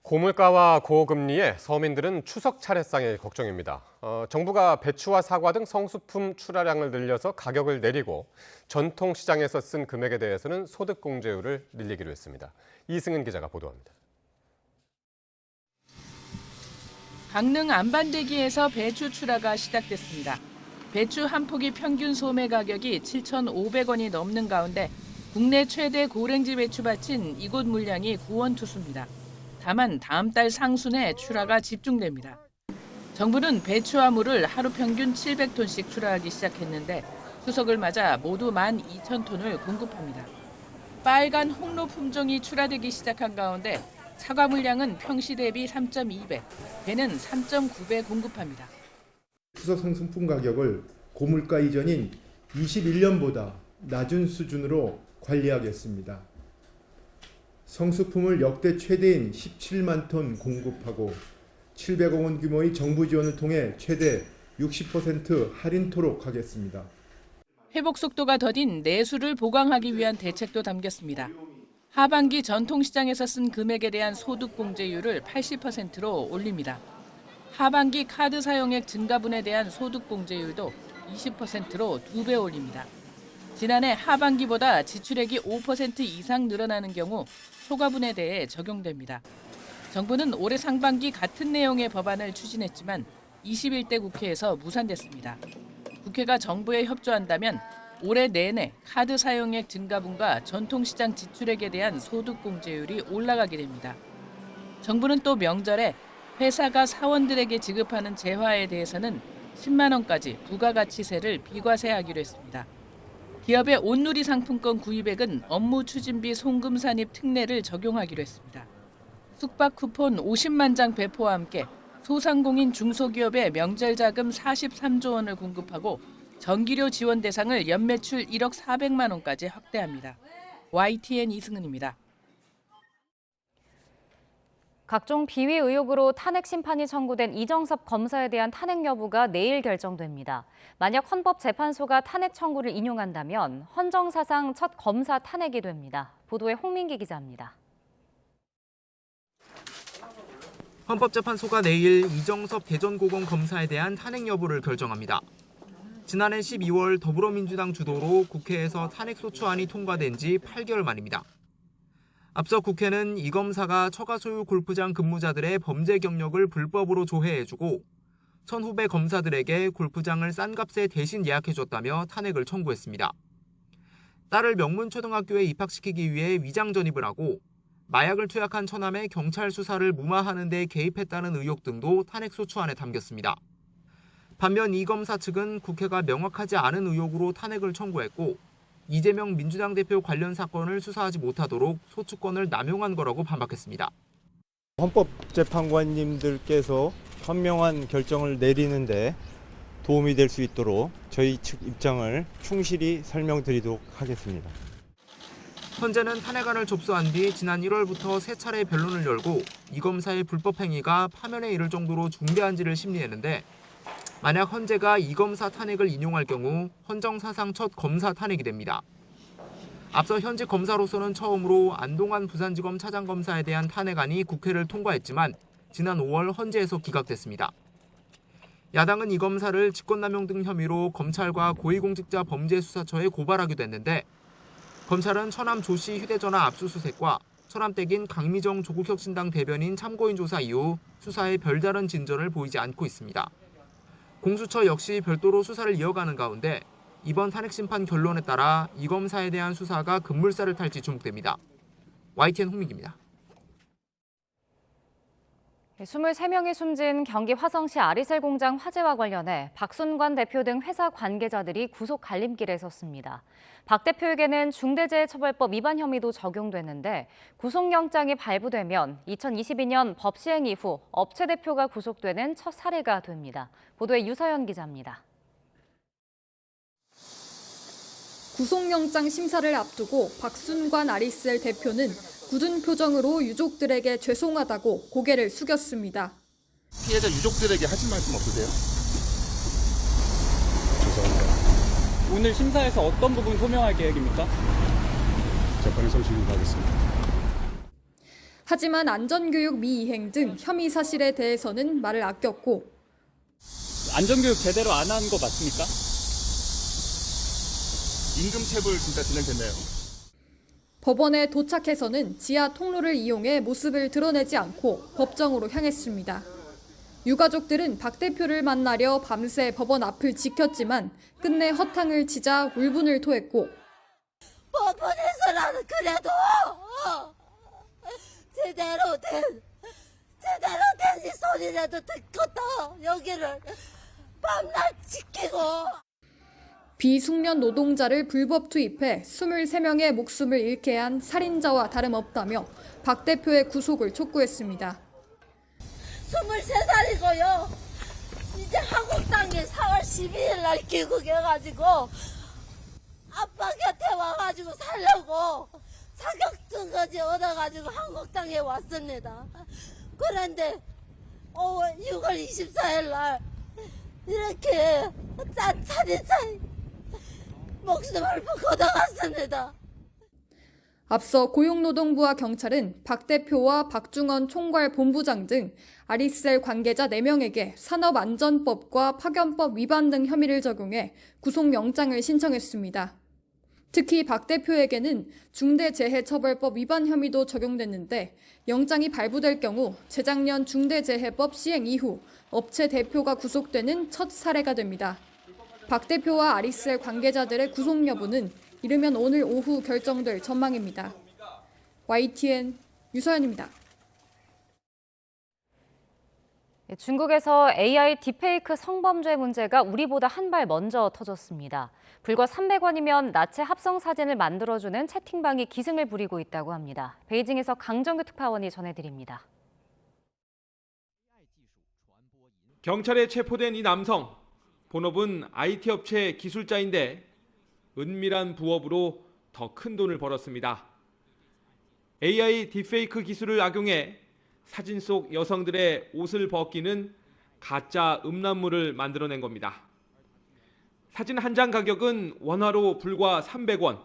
고물가와 고금리에 서민들은 추석 차례상의 걱정입니다. 정부가 배추와 사과 등 성수품 출하량을 늘려서 가격을 내리고 전통시장에서 쓴 금액에 대해서는 소득공제율을 늘리기로 했습니다. 이승은 기자가 보도합니다. 강릉 안반대기에서 배추 출하가 시작됐습니다. 배추 한 포기 평균 소매 가격이 7,500원이 넘는 가운데 국내 최대 고랭지 배추밭인 이곳 물량이 구원투수입니다. 다만 다음 달 상순에 출하가 집중됩니다. 정부는 배추와 물을 하루 평균 700톤씩 출하하기 시작했는데 추석을 맞아 모두 12,000톤을 공급합니다. 빨간 홍로 품종이 출하되기 시작한 가운데 사과 물량은 평시 대비 3.2배, 배는 3.9배 공급합니다. 추석 상품품 가격을 고물가 이전인 21년보다 낮은 수준으로 관리하겠습니다. 성수품을 역대 최대인 17만 톤 공급하고 700억 원 규모의 정부 지원을 통해 최대 60% 할인토록 하겠습니다. 회복 속도가 더딘 내수를 보강하기 위한 대책도 담겼습니다. 하반기 전통시장에서 쓴 금액에 대한 소득공제율을 80%로 올립니다. 하반기 카드 사용액 증가분에 대한 소득공제율도 20%로 2배 올립니다. 지난해 하반기보다 지출액이 5% 이상 늘어나는 경우 초과분에 대해 적용됩니다. 정부는 올해 상반기 같은 내용의 법안을 추진했지만 21대 국회에서 무산됐습니다. 국회가 정부에 협조한다면 올해 내내 카드 사용액 증가분과 전통시장 지출액에 대한 소득공제율이 올라가게 됩니다. 정부는 또 명절에 회사가 사원들에게 지급하는 재화에 대해서는 10만 원까지 부가가치세를 비과세하기로 했습니다. 기업의 온누리 상품권 구입액은 업무 추진비 송금 산입 특례를 적용하기로 했습니다. 숙박 쿠폰 50만 장 배포와 함께 소상공인 중소기업에 명절 자금 43조 원을 공급하고 전기료 지원 대상을 연매출 1억 400만 원까지 확대합니다. YTN 이승은입니다. 각종 비위 의혹으로 탄핵 심판이 청구된 이정섭 검사에 대한 탄핵 여부가 내일 결정됩니다. 만약 헌법재판소가 탄핵 청구를 인용한다면 헌정사상 첫 검사 탄핵이 됩니다. 보도에 홍민기 기자입니다. 헌법재판소가 내일 이정섭 대전고검 검사에 대한 탄핵 여부를 결정합니다. 지난해 12월 더불어민주당 주도로 국회에서 탄핵소추안이 통과된 지 8개월 만입니다. 앞서 국회는 이 검사가 처가 소유 골프장 근무자들의 범죄 경력을 불법으로 조회해주고 전 후배 검사들에게 골프장을 싼 값에 대신 예약해줬다며 탄핵을 청구했습니다. 딸을 명문초등학교에 입학시키기 위해 위장 전입을 하고 마약을 투약한 처남의 경찰 수사를 무마하는 데 개입했다는 의혹 등도 탄핵소추안에 담겼습니다. 반면 이 검사 측은 국회가 명확하지 않은 의혹으로 탄핵을 청구했고 이재명 민주당 대표 관련 사건을 수사하지 못하도록 소추권을 남용한 거라고 반박했습니다. 헌법재판관님들께서 현명한 결정을 내리는데 도움이 될 수 있도록 저희 측 입장을 충실히 설명드리도록 하겠습니다. 헌재는 탄핵안을 접수한 뒤 지난 1월부터 3차례 변론을 열고 이 검사의 불법 행위가 파면에 이를 정도로 중대한지를 심리했는데 만약 헌재가 이 검사 탄핵을 인용할 경우 헌정 사상 첫 검사 탄핵이 됩니다. 앞서 현직 검사로서는 처음으로 안동환 부산지검 차장검사에 대한 탄핵안이 국회를 통과했지만 지난 5월 헌재에서 기각됐습니다. 야당은 이 검사를 직권남용 등 혐의로 검찰과 고위공직자범죄수사처에 고발하기도 했는데 검찰은 처남 조 씨 휴대전화 압수수색과 처남 댁인 강미정 조국혁신당 대변인 참고인 조사 이후 수사에 별다른 진전을 보이지 않고 있습니다. 공수처 역시 별도로 수사를 이어가는 가운데 이번 탄핵심판 결론에 따라 이 검사에 대한 수사가 급물살을 탈지 주목됩니다. YTN 홍민기입니다. 23명이 숨진 경기 화성시 아리셀 공장 화재와 관련해 박순관 대표 등 회사 관계자들이 구속 갈림길에 섰습니다. 박 대표에게는 중대재해처벌법 위반 혐의도 적용됐는데 구속영장이 발부되면 2022년 법 시행 이후 업체 대표가 구속되는 첫 사례가 됩니다. 보도에 유서연 기자입니다. 구속영장 심사를 앞두고 박순관 아리셀 대표는 굳은 표정으로 유족들에게 죄송하다고 고개를 숙였습니다. 피해자 유족들에게 하실 말씀 없으세요? 죄송합니다. 오늘 심사에서 어떤 부분 소명할 계획입니까? 재판에서 진행하겠습니다. 하지만 안전교육 미이행 등 혐의 사실에 대해서는 말을 아꼈고 안전교육 제대로 안 한 거 맞습니까? 임금체불 진짜 진행됐나요? 법원에 도착해서는 지하 통로를 이용해 모습을 드러내지 않고 법정으로 향했습니다. 유가족들은 박 대표를 만나려 밤새 법원 앞을 지켰지만 끝내 허탕을 치자 울분을 토했고 법원에서라도 그래도 제대로 된 이 소리라도 듣고 또 여기를 밤낮 지키고 비숙련 노동자를 불법 투입해 23명의 목숨을 잃게 한 살인자와 다름없다며 박 대표의 구속을 촉구했습니다. 23살이고요. 이제 한국당에 4월 12일 날 귀국해가지고 아빠 곁에 와가지고 살려고 자격증까지 얻어가지고 한국당에 왔습니다. 그런데 6월 24일 날 이렇게 살인자 목숨을 걷어갔습니다. 앞서 고용노동부와 경찰은 박 대표와 박중원 총괄 본부장 등 아리셀 관계자 4명에게 산업안전법과 파견법 위반 등 혐의를 적용해 구속영장을 신청했습니다. 특히 박 대표에게는 중대재해처벌법 위반 혐의도 적용됐는데 영장이 발부될 경우 재작년 중대재해법 시행 이후 업체 대표가 구속되는 첫 사례가 됩니다. 박 대표와 아리셀 관계자들의 구속 여부는 이르면 오늘 오후 결정될 전망입니다. YTN 유서연입니다. 중국에서 AI 딥페이크 성범죄 문제가 우리보다 한 발 먼저 터졌습니다. 불과 300원이면 나체 합성 사진을 만들어주는 채팅방이 기승을 부리고 있다고 합니다. 베이징에서 강정규 특파원이 전해드립니다. 경찰에 체포된 이 남성, 본업은 IT 업체 기술자인데 은밀한 부업으로 더 큰 돈을 벌었습니다. AI 딥페이크 기술을 악용해 사진 속 여성들의 옷을 벗기는 가짜 음란물을 만들어낸 겁니다. 사진 한 장 가격은 원화로 불과 300원.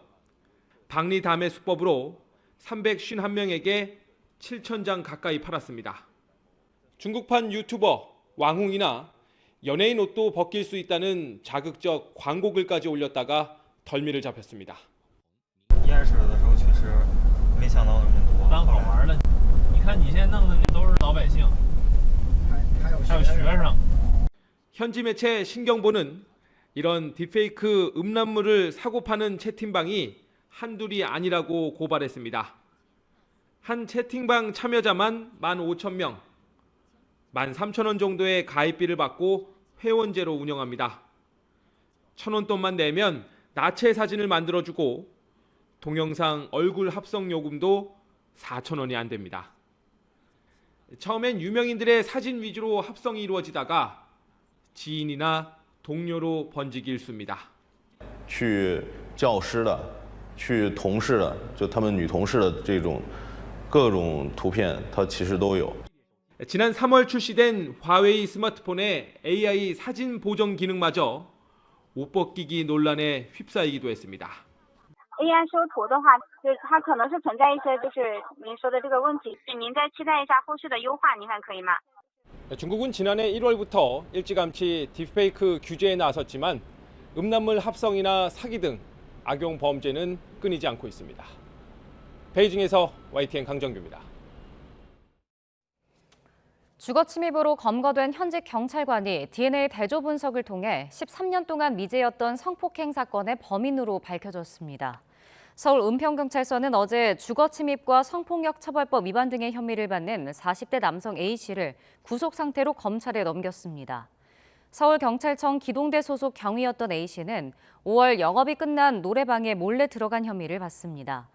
박리담의 수법으로 351명에게 7,000장 가까이 팔았습니다. 중국판 유튜버 왕홍이나 연예인 옷도 벗길 수 있다는 자극적 광고글까지 올렸다가 덜미를 잡혔습니다. 没想到那么多。当好玩了，你看你现在弄的都是老百姓，还有学生。 현지 매체 신경보는 이런 딥페이크 음란물을 사고 파는 채팅방이 한둘이 아니라고 고발했습니다. 한 채팅방 참여자만 15,000명, 13,000원 정도의 가입비를 받고 회원제로 운영합니다. 1,000원 돈만 내면 나체 사진을 만들어주고 동영상 얼굴 합성 요금도 4,000원이 안 됩니다. 처음엔 유명인들의 사진 위주로 합성이 이루어지다가 지인이나 동료로 번지기 일쑤입니다. 去教师的，去同事的，就他们女同事的这种各种图片，它其实都有。 지난 3월 출시된 화웨이 스마트폰의 AI 사진 보정 기능마저 옷 벗기기 논란에 휩싸이기도 했습니다. AI 修图的话，就是它可能是存在一些就是您说的这个问题，您再期待一下后续的优化，您看可以吗？ 중국은 지난해 1월부터 일찌감치 딥페이크 규제에 나섰지만 음란물 합성이나 사기 등 악용 범죄는 끊이지 않고 있습니다. 베이징에서 YTN 강정규입니다. 주거 침입으로 검거된 현직 경찰관이 DNA 대조 분석을 통해 13년 동안 미제였던 성폭행 사건의 범인으로 밝혀졌습니다. 서울 은평경찰서는 어제 주거 침입과 성폭력 처벌법 위반 등의 혐의를 받는 40대 남성 A씨를 구속 상태로 검찰에 넘겼습니다. 서울경찰청 기동대 소속 경위였던 A씨는 5월 영업이 끝난 노래방에 몰래 들어간 혐의를 받습니다.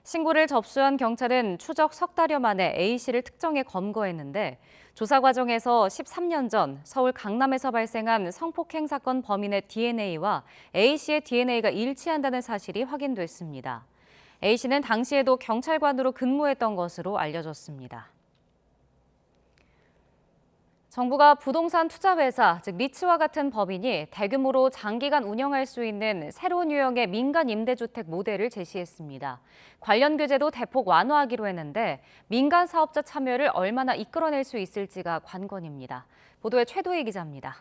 신고를 접수한 경찰은 추적 석 달여 만에 A씨를 특정해 검거했는데 조사 과정에서 13년 전 서울 강남에서 발생한 성폭행 사건 범인의 DNA와 A씨의 DNA가 일치한다는 사실이 확인됐습니다. A씨는 당시에도 경찰관으로 근무했던 것으로 알려졌습니다. 정부가 부동산 투자회사, 즉 리츠와 같은 법인이 대규모로 장기간 운영할 수 있는 새로운 유형의 민간 임대주택 모델을 제시했습니다. 관련 규제도 대폭 완화하기로 했는데 민간 사업자 참여를 얼마나 이끌어낼 수 있을지가 관건입니다. 보도에 최도희 기자입니다.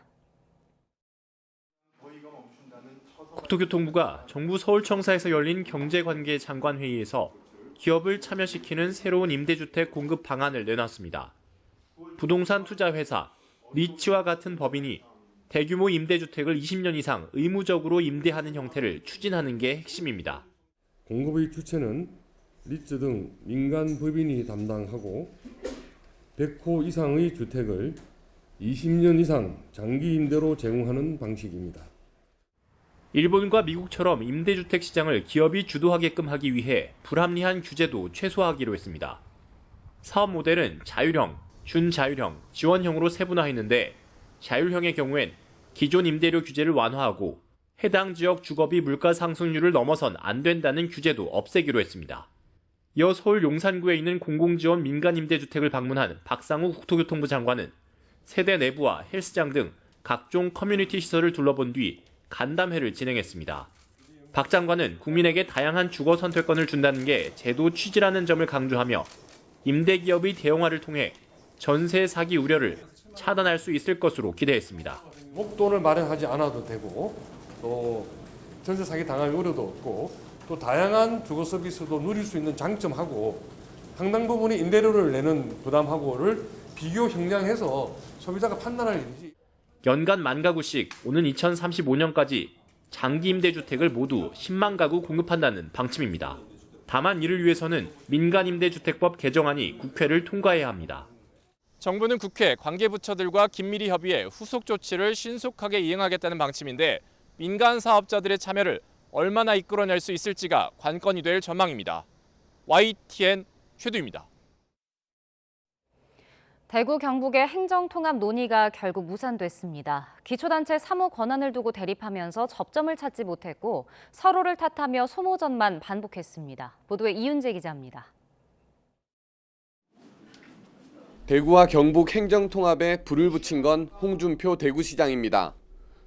국토교통부가 정부 서울청사에서 열린 경제관계 장관회의에서 기업을 참여시키는 새로운 임대주택 공급 방안을 내놨습니다. 부동산 투자 회사 리츠와 같은 법인이 대규모 임대주택을 20년 이상 의무적으로 임대하는 형태를 추진하는 게 핵심입니다. 공급의 주체는 리츠 등 민간 법인이 담당하고 100호 이상의 주택을 20년 이상 장기 임대로 제공하는 방식입니다. 일본과 미국처럼 임대주택 시장을 기업이 주도하게끔 하기 위해 불합리한 규제도 최소화하기로 했습니다. 사업 모델은 자율형, 준자율형, 지원형으로 세분화했는데 자율형의 경우엔 기존 임대료 규제를 완화하고 해당 지역 주거비 물가 상승률을 넘어선 안 된다는 규제도 없애기로 했습니다. 이어 서울 용산구에 있는 공공지원 민간 임대주택을 방문한 박상우 국토교통부 장관은 세대 내부와 헬스장 등 각종 커뮤니티 시설을 둘러본 뒤 간담회를 진행했습니다. 박 장관은 국민에게 다양한 주거 선택권을 준다는 게 제도 취지라는 점을 강조하며 임대기업의 대형화를 통해 전세 사기 우려를 차단할 수 있을 것으로 기대했습니다. 목돈을 마련하지 않아도 되고 또 전세 사기 당할 우려도 없고 또 다양한 주거 서비스도 누릴 수 있는 장점하고 상당 부분의 임대료를 내는 부담하고를 비교 형량해서 소비자가 판단할 일이지. 연간 10,000가구씩 오는 2035년까지 장기 임대주택을 모두 10만 가구 공급한다는 방침입니다. 다만 이를 위해서는 민간임대주택법 개정안이 국회를 통과해야 합니다. 정부는 국회 관계부처들과 긴밀히 협의해 후속 조치를 신속하게 이행하겠다는 방침인데 민간 사업자들의 참여를 얼마나 이끌어낼 수 있을지가 관건이 될 전망입니다. YTN 최두입니다. 대구 경북의 행정통합 논의가 결국 무산됐습니다. 기초단체 사무 권한을 두고 대립하면서 접점을 찾지 못했고 서로를 탓하며 소모전만 반복했습니다. 보도에 이윤재 기자입니다. 대구와 경북 행정통합에 불을 붙인 건 홍준표 대구시장입니다.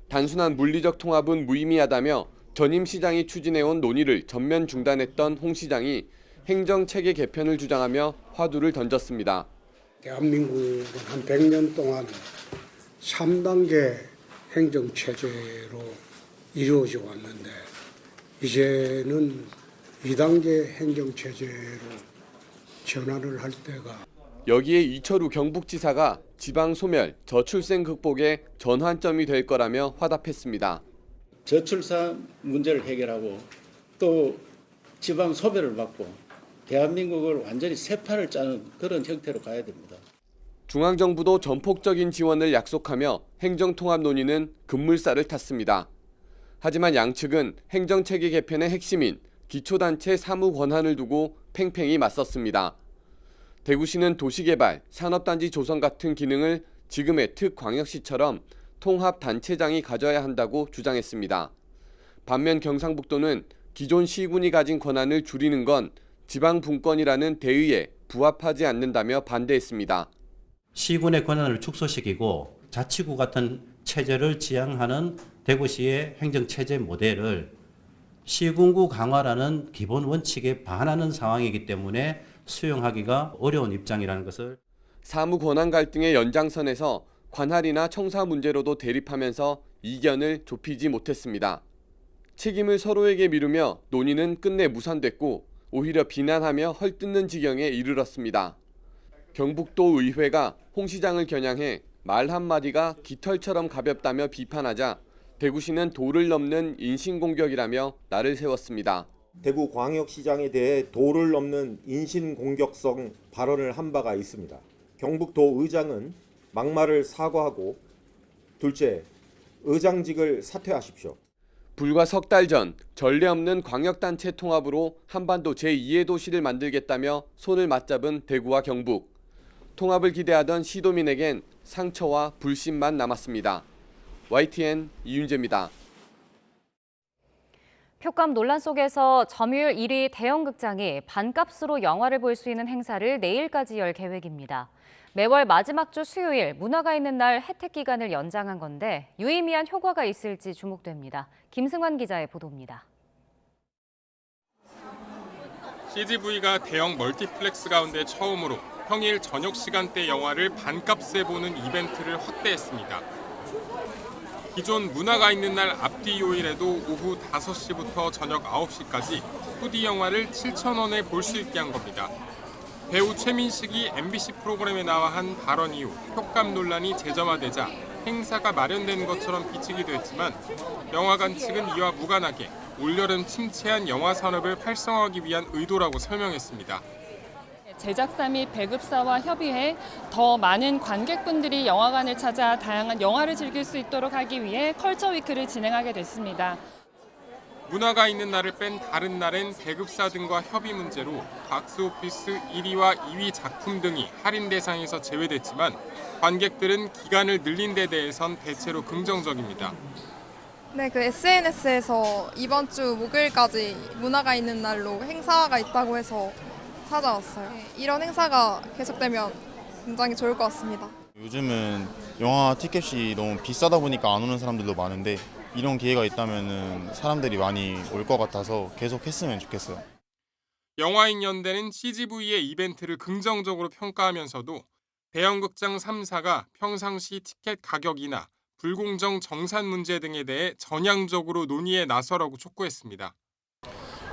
단순한 물리적 통합은 무의미하다며 전임 시장이 추진해온 논의를 전면 중단했던 홍 시장이 행정체계 개편을 주장하며 화두를 던졌습니다. 대한민국은 한 100년 동안 3단계 행정체제로 이루어져 왔는데 이제는 2단계 행정체제로 전환을 할 때가 여기에 이철우 경북지사가 지방 소멸, 저출생 극복의 전환점이 될 거라며 화답했습니다. 저출산 문제를 해결하고 또 지방 소멸을 막고 대한민국을 완전히 새 판을 짜는 그런 형태로 가야 됩니다. 중앙정부도 전폭적인 지원을 약속하며 행정통합 논의는 급물살을 탔습니다. 하지만 양측은 행정체계 개편의 핵심인 기초단체 사무 권한을 두고 팽팽히 맞섰습니다. 대구시는 도시개발, 산업단지 조성 같은 기능을 지금의 특광역시처럼 통합단체장이 가져야 한다고 주장했습니다. 반면 경상북도는 기존 시군이 가진 권한을 줄이는 건 지방분권이라는 대의에 부합하지 않는다며 반대했습니다. 시군의 권한을 축소시키고 자치구 같은 체제를 지향하는 대구시의 행정체제 모델을 시군구 강화라는 기본 원칙에 반하는 상황이기 때문에 수용하기가 어려운 입장이라는 것을. 사무 권한 갈등의 연장선에서 관할이나 청사 문제로도 대립하면서 이견을 좁히지 못했습니다. 책임을 서로에게 미루며 논의는 끝내 무산됐고 오히려 비난하며 헐뜯는 지경에 이르렀습니다. 경북도 의회가 홍 시장을 겨냥해 말 한마디가 깃털처럼 가볍다며 비판하자 대구시는 도를 넘는 인신공격이라며 날을 세웠습니다. 대구광역시장에 대해 도를 넘는 인신공격성 발언을 한 바가 있습니다. 경북도 의장은 막말을 사과하고 둘째, 의장직을 사퇴하십시오. 불과 석 달 전 전례 없는 광역단체 통합으로 한반도 제2의 도시를 만들겠다며 손을 맞잡은 대구와 경북. 통합을 기대하던 시도민에겐 상처와 불신만 남았습니다. YTN 이윤재입니다. 표값 논란 속에서 점유율 1위 대형극장이 반값으로 영화를 볼 수 있는 행사를 내일까지 열 계획입니다. 매월 마지막 주 수요일 문화가 있는 날 혜택 기간을 연장한 건데 유의미한 효과가 있을지 주목됩니다. 김승환 기자의 보도입니다. CGV가 대형 멀티플렉스 가운데 처음으로 평일 저녁 시간대 영화를 반값에 보는 이벤트를 확대했습니다. 기존 문화가 있는 날 앞뒤 요일에도 오후 5시부터 저녁 9시까지 2D 영화를 7,000원에 볼 수 있게 한 겁니다. 배우 최민식이 MBC 프로그램에 나와 한 발언 이후 표값 논란이 재점화되자 행사가 마련된 것처럼 비치기도 했지만 영화관 측은 이와 무관하게 올여름 침체한 영화 산업을 활성화하기 위한 의도라고 설명했습니다. 제작사 및 배급사와 협의해 더 많은 관객분들이 영화관을 찾아 다양한 영화를 즐길 수 있도록 하기 위해 컬처 위크를 진행하게 됐습니다. 문화가 있는 날을 뺀 다른 날엔 배급사 등과 협의 문제로 박스오피스 1위와 2위 작품 등이 할인 대상에서 제외됐지만 관객들은 기간을 늘린 데 대해선 대체로 긍정적입니다. 네, SNS에서 이번 주 목요일까지 문화가 있는 날로 행사가 있다고 해서 찾아왔어요. 이런 행사가 계속되면 굉장히 좋을 것 같습니다. 요즘은 영화 티켓이 너무 비싸다 보니까 안 오는 사람들도 많은데 이런 기회가 있다면 사람들이 많이 올 것 같아서 계속 했으면 좋겠어요. 영화인 연대는 CGV의 이벤트를 긍정적으로 평가하면서도 대형극장 3사가 평상시 티켓 가격이나 불공정 정산 문제 등에 대해 전향적으로 논의에 나서라고 촉구했습니다.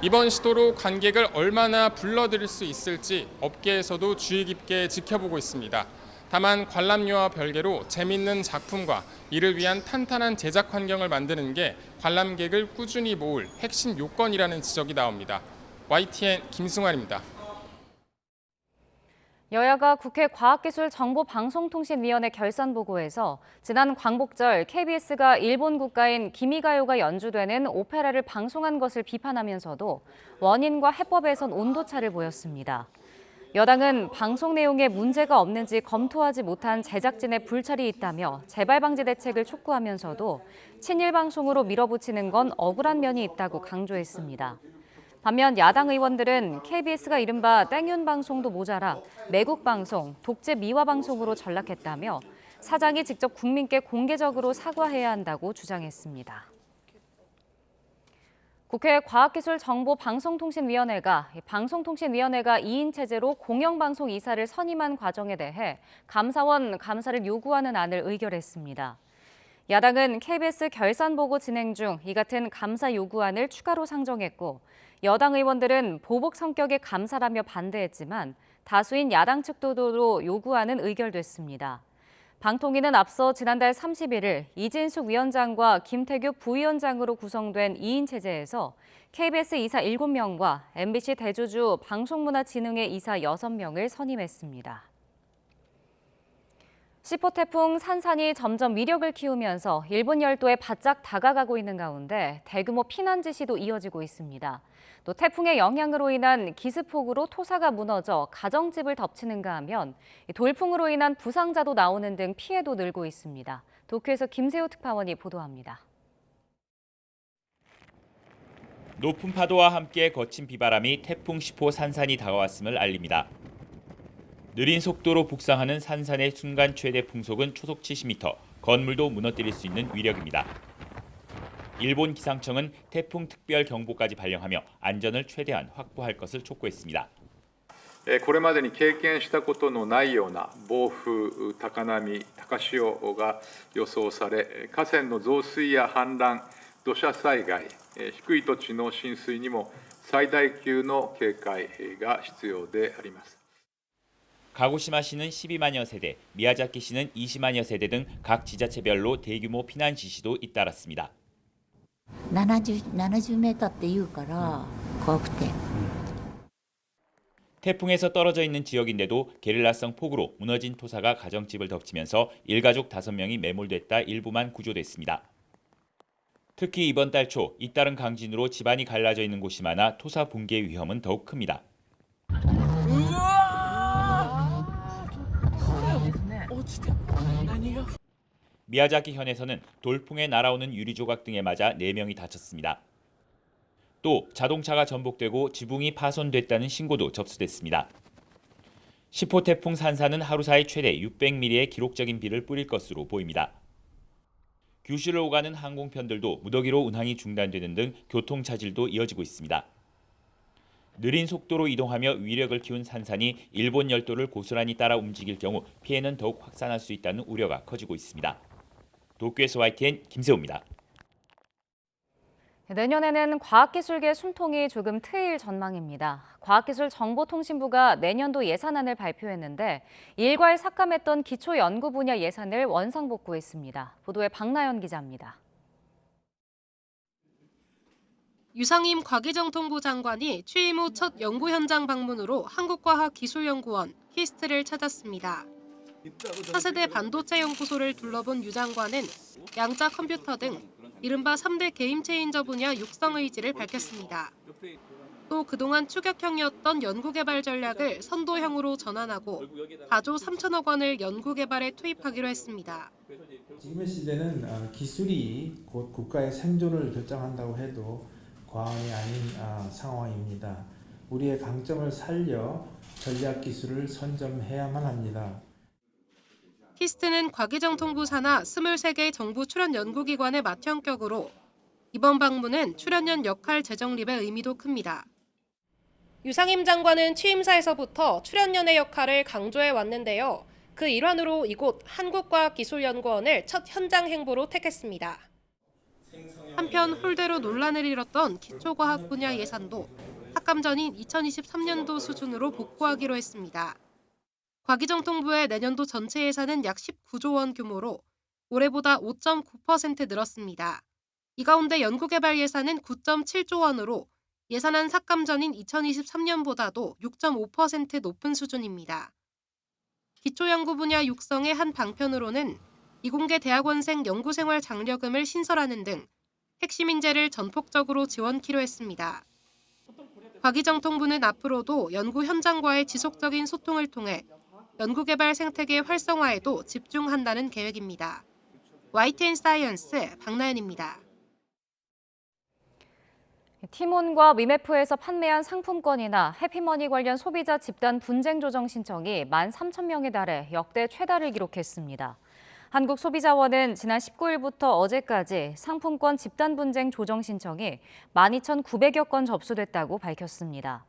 이번 시도로 관객을 얼마나 불러들일 수 있을지 업계에서도 주의 깊게 지켜보고 있습니다. 다만 관람료와 별개로 재밌는 작품과 이를 위한 탄탄한 제작 환경을 만드는 게 관람객을 꾸준히 모을 핵심 요건이라는 지적이 나옵니다. YTN 김승환입니다. 여야가 국회 과학기술정보방송통신위원회 결산보고에서 지난 광복절 KBS가 일본 국가인 기미가요가 연주되는 오페라를 방송한 것을 비판하면서도 원인과 해법에선 온도차를 보였습니다. 여당은 방송 내용에 문제가 없는지 검토하지 못한 제작진의 불찰이 있다며 재발 방지 대책을 촉구하면서도 친일 방송으로 밀어붙이는 건 억울한 면이 있다고 강조했습니다. 반면 야당 의원들은 KBS가 이른바 땡윤 방송도 모자라 매국 방송, 독재 미화 방송으로 전락했다며 사장이 직접 국민께 공개적으로 사과해야 한다고 주장했습니다. 국회 과학기술정보방송통신위원회가 2인 체제로 공영방송 이사를 선임한 과정에 대해 감사원 감사를 요구하는 안을 의결했습니다. 야당은 KBS 결산보고 진행 중 이 같은 감사 요구안을 추가로 상정했고 여당 의원들은 보복 성격의 감사라며 반대했지만 다수인 야당 측도 요구하는 의결됐습니다. 방통위는 앞서 지난달 31일 이진숙 위원장과 김태규 부위원장으로 구성된 2인 체제에서 KBS 이사 7명과 MBC 대주주 방송문화진흥회 이사 6명을 선임했습니다. 10호 태풍 산산이 점점 위력을 키우면서 일본 열도에 바짝 다가가고 있는 가운데 대규모 피난 지시도 이어지고 있습니다. 또 태풍의 영향으로 인한 기습폭우로 토사가 무너져 가정집을 덮치는가 하면 돌풍으로 인한 부상자도 나오는 등 피해도 늘고 있습니다. 도쿄에서 김세호 특파원이 보도합니다. 높은 파도와 함께 거친 비바람이 태풍 10호 산산이 다가왔음을 알립니다. 느린 속도로 북상하는 산산의 순간 최대 풍속은 초속 70m, 건물도 무너뜨릴 수 있는 위력입니다. 일본 기상청은 태풍 특별 경보까지 발령하며 안전을 최대한 확보할 것을 촉구했습니다. これまでに経験したことのないような暴風、高波、高潮が予想され、河川の増水や氾濫、土砂災害、低い土地の浸水にも最大級の警戒が必要であります。 가고시마시는 12만여 세대, 미야자키시는 20만여 세대 등 각 지자체별로 대규모 피난 지시도 잇따랐습니다. 70mって言うから怖くて. 태풍에서 떨어져 있는 지역인데도 게릴라성 폭우로 무너진 토사가 가정집을 덮치면서 일가족 5명이 매몰됐다 일부만 구조됐습니다. 특히 이번 달 초 잇따른 강진으로 집안이 갈라져 있는 곳이 많아 토사 붕괴 위험은 더욱 큽니다. 미야자키 현에서는 돌풍에 날아오는 유리 조각 등에 맞아 4명이 다쳤습니다. 또 자동차가 전복되고 지붕이 파손됐다는 신고도 접수됐습니다. 10호 태풍 산사는 하루 사이 최대 600mm의 기록적인 비를 뿌릴 것으로 보입니다. 규슈를 오가는 항공편들도 무더기로 운항이 중단되는 등 교통 차질도 이어지고 있습니다. 느린 속도로 이동하며 위력을 키운 산산이 일본 열도를 고스란히 따라 움직일 경우 피해는 더욱 확산할 수 있다는 우려가 커지고 있습니다. 도쿄에서 YTN 김세호입니다. 내년에는 과학기술계 숨통이 조금 트일 전망입니다. 과학기술정보통신부가 내년도 예산안을 발표했는데 일괄 삭감했던 기초연구 분야 예산을 원상복구했습니다. 보도에 박나연 기자입니다. 유상임 과기정통부 장관이 취임 후 첫 연구 현장 방문으로 한국과학기술연구원 키스트를 찾았습니다. 차세대 반도체 연구소를 둘러본 유 장관은 양자 컴퓨터 등 이른바 3대 게임체인저 분야 육성 의지를 밝혔습니다. 또 그동안 추격형이었던 연구개발 전략을 선도형으로 전환하고 4조 3천억 원을 연구개발에 투입하기로 했습니다. 지금의 시대는 기술이 곧 국가의 생존을 결정한다고 해도 과언이 아닌 상황입니다. 우리의 강점을 살려 전략기술을 선점해야만 합니다. 키스트는 과기정통부 산하 23개 정부 출연 연구기관의 맏형격으로 이번 방문은 출연연 역할 재정립의 의미도 큽니다. 유상임 장관은 취임사에서부터 출연연의 역할을 강조해 왔는데요. 그 일환으로 이곳 한국과학기술연구원을 첫 현장 행보로 택했습니다. 한편 홀대로 논란을 일었던 기초과학 분야 예산도 삭감 전인 2023년도 수준으로 복구하기로 했습니다. 과기정통부의 내년도 전체 예산은 약 19조 원 규모로 올해보다 5.9% 늘었습니다. 이 가운데 연구개발 예산은 9.7조 원으로 예산안 삭감 전인 2023년보다도 6.5% 높은 수준입니다. 기초연구 분야 육성의 한 방편으로는 이공계 대학원생 연구생활 장려금을 신설하는 등 핵심 인재를 전폭적으로 지원키로 했습니다. 과기정통부는 앞으로도 연구 현장과의 지속적인 소통을 통해 연구개발 생태계 활성화에도 집중한다는 계획입니다. YTN 사이언스 박나연입니다. 티몬과 위메프에서 판매한 상품권이나 해피머니 관련 소비자 집단 분쟁 조정 신청이 13,000명에 달해 역대 최다를 기록했습니다. 한국소비자원은 지난 19일부터 어제까지 상품권 집단 분쟁 조정 신청이 12,900여 건 접수됐다고 밝혔습니다.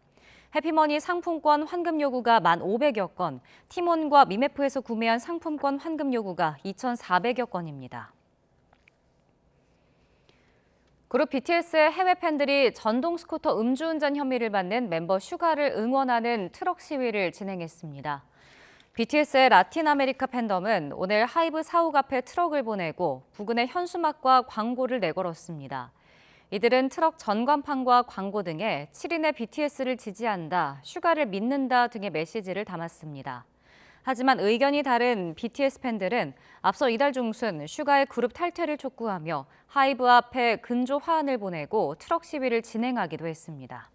해피머니 상품권 환급 요구가 1,500여 건, 티몬과 미메프에서 구매한 상품권 환급 요구가 2,400여 건입니다. 그룹 BTS의 해외 팬들이 전동 스쿠터 음주운전 혐의를 받는 멤버 슈가를 응원하는 트럭 시위를 진행했습니다. BTS의 라틴 아메리카 팬덤은 오늘 하이브 사옥 앞에 트럭을 보내고 부근에 현수막과 광고를 내걸었습니다. 이들은 트럭 전광판과 광고 등에 7인의 BTS를 지지한다, 슈가를 믿는다 등의 메시지를 담았습니다. 하지만 의견이 다른 BTS 팬들은 앞서 이달 중순 슈가의 그룹 탈퇴를 촉구하며 하이브 앞에 근조 화환을 보내고 트럭 시위를 진행하기도 했습니다.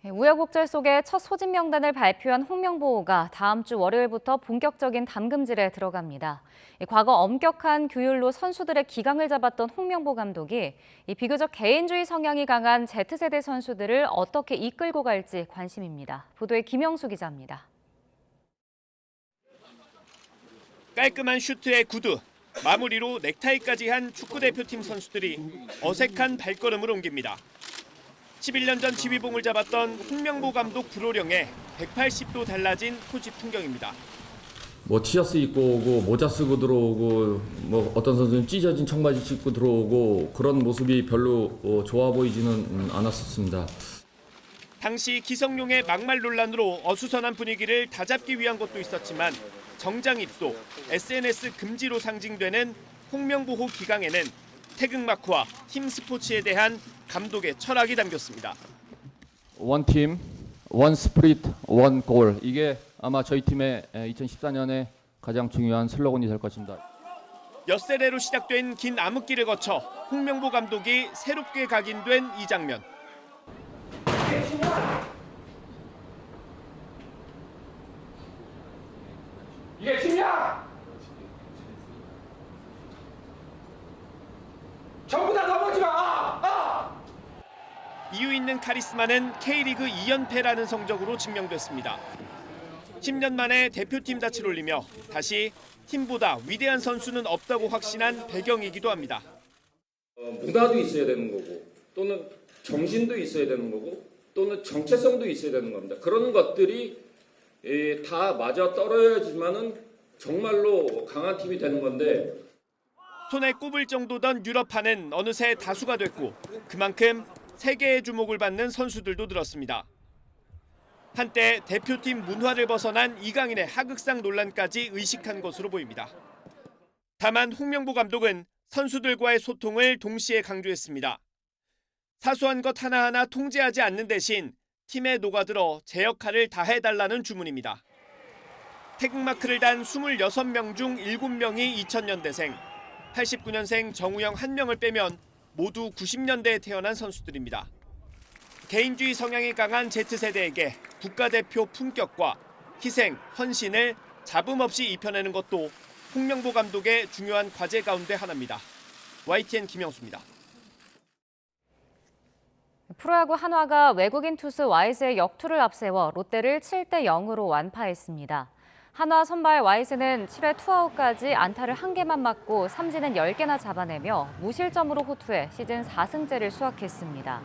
우여곡절 속에 첫 소집 명단을 발표한 홍명보호가 다음 주 월요일부터 본격적인 담금질에 들어갑니다. 과거 엄격한 규율로 선수들의 기강을 잡았던 홍명보 감독이 비교적 개인주의 성향이 강한 Z세대 선수들을 어떻게 이끌고 갈지 관심입니다. 보도에 김영수 기자입니다. 깔끔한 슈트에 구두, 마무리로 넥타이까지 한 축구대표팀 선수들이 어색한 발걸음을 옮깁니다. 11년 전 지휘봉을 잡았던 홍명보 감독 불호령에 180도 달라진 소집 풍경입니다. 뭐 티셔츠 입고 오고 모자 쓰고 들어오고 뭐 어떤 선수는 찢어진 청바지 입고 들어오고 그런 모습이 별로 좋아 보이지는 않았었습니다. 당시 기성용의 막말 논란으로 어수선한 분위기를 다잡기 위한 것도 있었지만 정장 입소, SNS 금지로 상징되는 홍명보호 기강에는 태극마크와 팀 스포츠에 대한 감독의 철학이 담겼습니다. 원 팀, 원 스프릿, 원 골. 이게 아마 저희 팀의 2014년에 가장 중요한 슬로건이 될 것입니다. 몇 세대로 시작된 긴 암흑기를 거쳐 홍명보 감독이 새롭게 각인된 이 장면. 이게 팀이야! 전부 다 넘어지 마! 이유 있는 카리스마는 K리그 2연패라는 성적으로 증명됐습니다. 10년 만에 대표팀 닻을 올리며 다시 팀보다 위대한 선수는 없다고 확신한 배경이기도 합니다. 문화도 있어야 되는 거고 또는 정신도 있어야 되는 거고 또는 정체성도 있어야 되는 겁니다. 그런 것들이 다 맞아 떨어야지만은 정말로 강한 팀이 되는 건데 손에 꼽을 정도던 유럽파는 어느새 다수가 됐고 그만큼 세계의 주목을 받는 선수들도 늘었습니다. 한때 대표팀 문화를 벗어난 이강인의 하극상 논란까지 의식한 것으로 보입니다. 다만 홍명보 감독은 선수들과의 소통을 동시에 강조했습니다. 사소한 것 하나하나 통제하지 않는 대신 팀에 녹아들어 제 역할을 다해달라는 주문입니다. 태극마크를 단 26명 중 7명이 2000년대생, 89년생 정우영 1명을 빼면 모두 90년대에 태어난 선수들입니다. 개인주의 성향이 강한 Z세대에게 국가대표 품격과 희생, 헌신을 잡음 없이 입혀내는 것도 홍명보 감독의 중요한 과제 가운데 하나입니다. YTN 김영수입니다. 프로야구 한화가 외국인 투수 와이즈의 역투를 앞세워 롯데를 7대0으로 완파했습니다. 한화 선발 와이즈는 7회 투아웃까지 안타를 1개만 맞고 삼진은 10개나 잡아내며 무실점으로 호투해 시즌 4승째를 수확했습니다.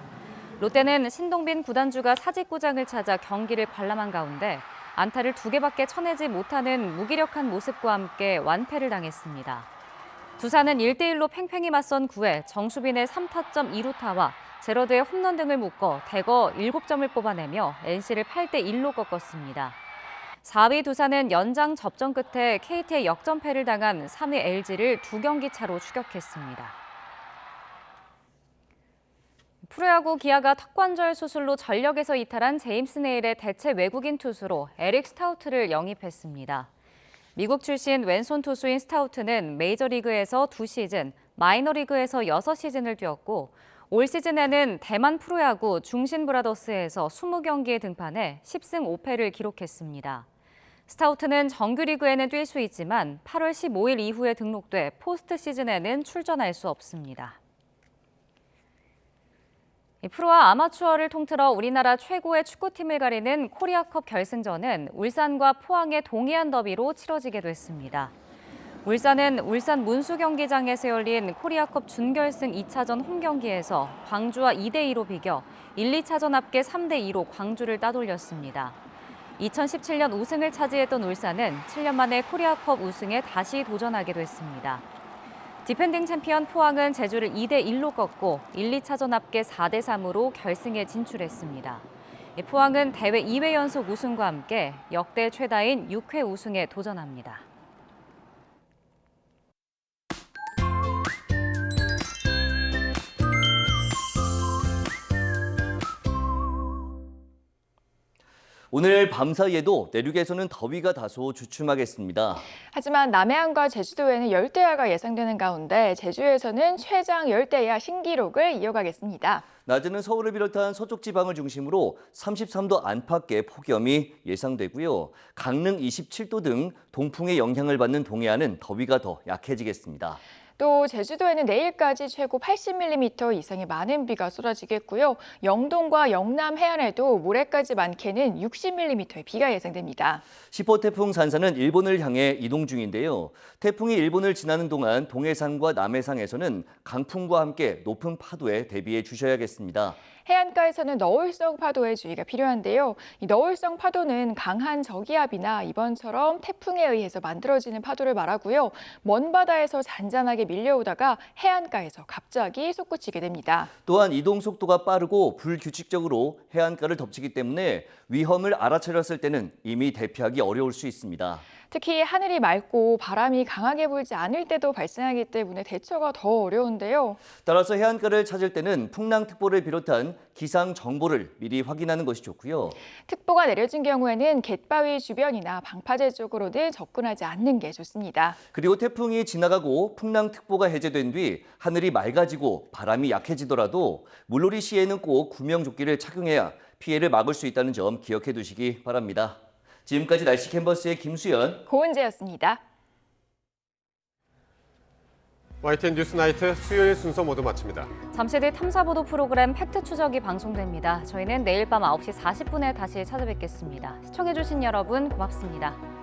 롯데는 신동빈 구단주가 사직구장을 찾아 경기를 관람한 가운데 안타를 2개밖에 쳐내지 못하는 무기력한 모습과 함께 완패를 당했습니다. 두산은 1대1로 팽팽히 맞선 9회 정수빈의 3타점 2루타와 제러드의 홈런 등을 묶어 대거 7점을 뽑아내며 NC를 8대1로 꺾었습니다. 4위 두산은 연장 접전 끝에 KT의 역전패를 당한 3위 LG를 2경기 차로 추격했습니다. 프로야구 기아가 턱관절 수술로 전력에서 이탈한 제임스 네일의 대체 외국인 투수로 에릭 스타우트를 영입했습니다. 미국 출신 왼손 투수인 스타우트는 메이저리그에서 2시즌, 마이너리그에서 6시즌을 뛰었고 올 시즌에는 대만 프로야구 중신브라더스에서 20경기에 등판해 10승 5패를 기록했습니다. 스타우트는 정규리그에는 뛸 수 있지만 8월 15일 이후에 등록돼 포스트 시즌에는 출전할 수 없습니다. 프로와 아마추어를 통틀어 우리나라 최고의 축구팀을 가리는 코리아컵 결승전은 울산과 포항의 동해안 더비로 치러지게 됐습니다. 울산은 울산 문수경기장에서 열린 코리아컵 준결승 2차전 홈경기에서 광주와 2대2로 비겨 1, 2차전 합계 3대2로 광주를 따돌렸습니다. 2017년 우승을 차지했던 울산은 7년 만에 코리아컵 우승에 다시 도전하게 됐습니다. 디펜딩 챔피언 포항은 제주를 2대1로 꺾고 1, 2차전 합계 4대3으로 결승에 진출했습니다. 포항은 대회 2회 연속 우승과 함께 역대 최다인 6회 우승에 도전합니다. 오늘 밤사이에도 내륙에서는 더위가 다소 주춤하겠습니다. 하지만 남해안과 제주도에는 열대야가 예상되는 가운데 제주에서는 최장 열대야 신기록을 이어가겠습니다. 낮에는 서울을 비롯한 서쪽 지방을 중심으로 33도 안팎의 폭염이 예상되고요. 강릉 27도 등 동풍의 영향을 받는 동해안은 더위가 더 약해지겠습니다. 또 제주도에는 내일까지 최고 80mm 이상의 많은 비가 쏟아지겠고요. 영동과 영남 해안에도 모레까지 많게는 60mm의 비가 예상됩니다. 10호 태풍 산사는 일본을 향해 이동 중인데요. 태풍이 일본을 지나는 동안 동해상과 남해상에서는 강풍과 함께 높은 파도에 대비해 주셔야겠습니다. 해안가에서는 너울성 파도에 주의가 필요한데요. 이 너울성 파도는 강한 저기압이나 이번처럼 태풍에 의해서 만들어지는 파도를 말하고요. 먼 바다에서 잔잔하게 밀려오다가 해안가에서 갑자기 솟구치게 됩니다. 또한 이동 속도가 빠르고 불규칙적으로 해안가를 덮치기 때문에 위험을 알아차렸을 때는 이미 대피하기 어려울 수 있습니다. 특히 하늘이 맑고 바람이 강하게 불지 않을 때도 발생하기 때문에 대처가 더 어려운데요. 따라서 해안가를 찾을 때는 풍랑특보를 비롯한 기상 정보를 미리 확인하는 것이 좋고요. 특보가 내려진 경우에는 갯바위 주변이나 방파제 쪽으로는 접근하지 않는 게 좋습니다. 그리고 태풍이 지나가고 풍랑특보가 해제된 뒤 하늘이 맑아지고 바람이 약해지더라도 물놀이 시에는 꼭 구명조끼를 착용해야 피해를 막을 수 있다는 점 기억해 두시기 바랍니다. 지금까지 날씨 캔버스의 김수연, 고은재였습니다. YTN 뉴스나이트 수요일 순서 모두 마칩니다. 잠시 뒤 탐사보도 프로그램 팩트 추적이 방송됩니다. 저희는 내일 밤 9시 40분에 다시 찾아뵙겠습니다. 시청해주신 여러분 고맙습니다.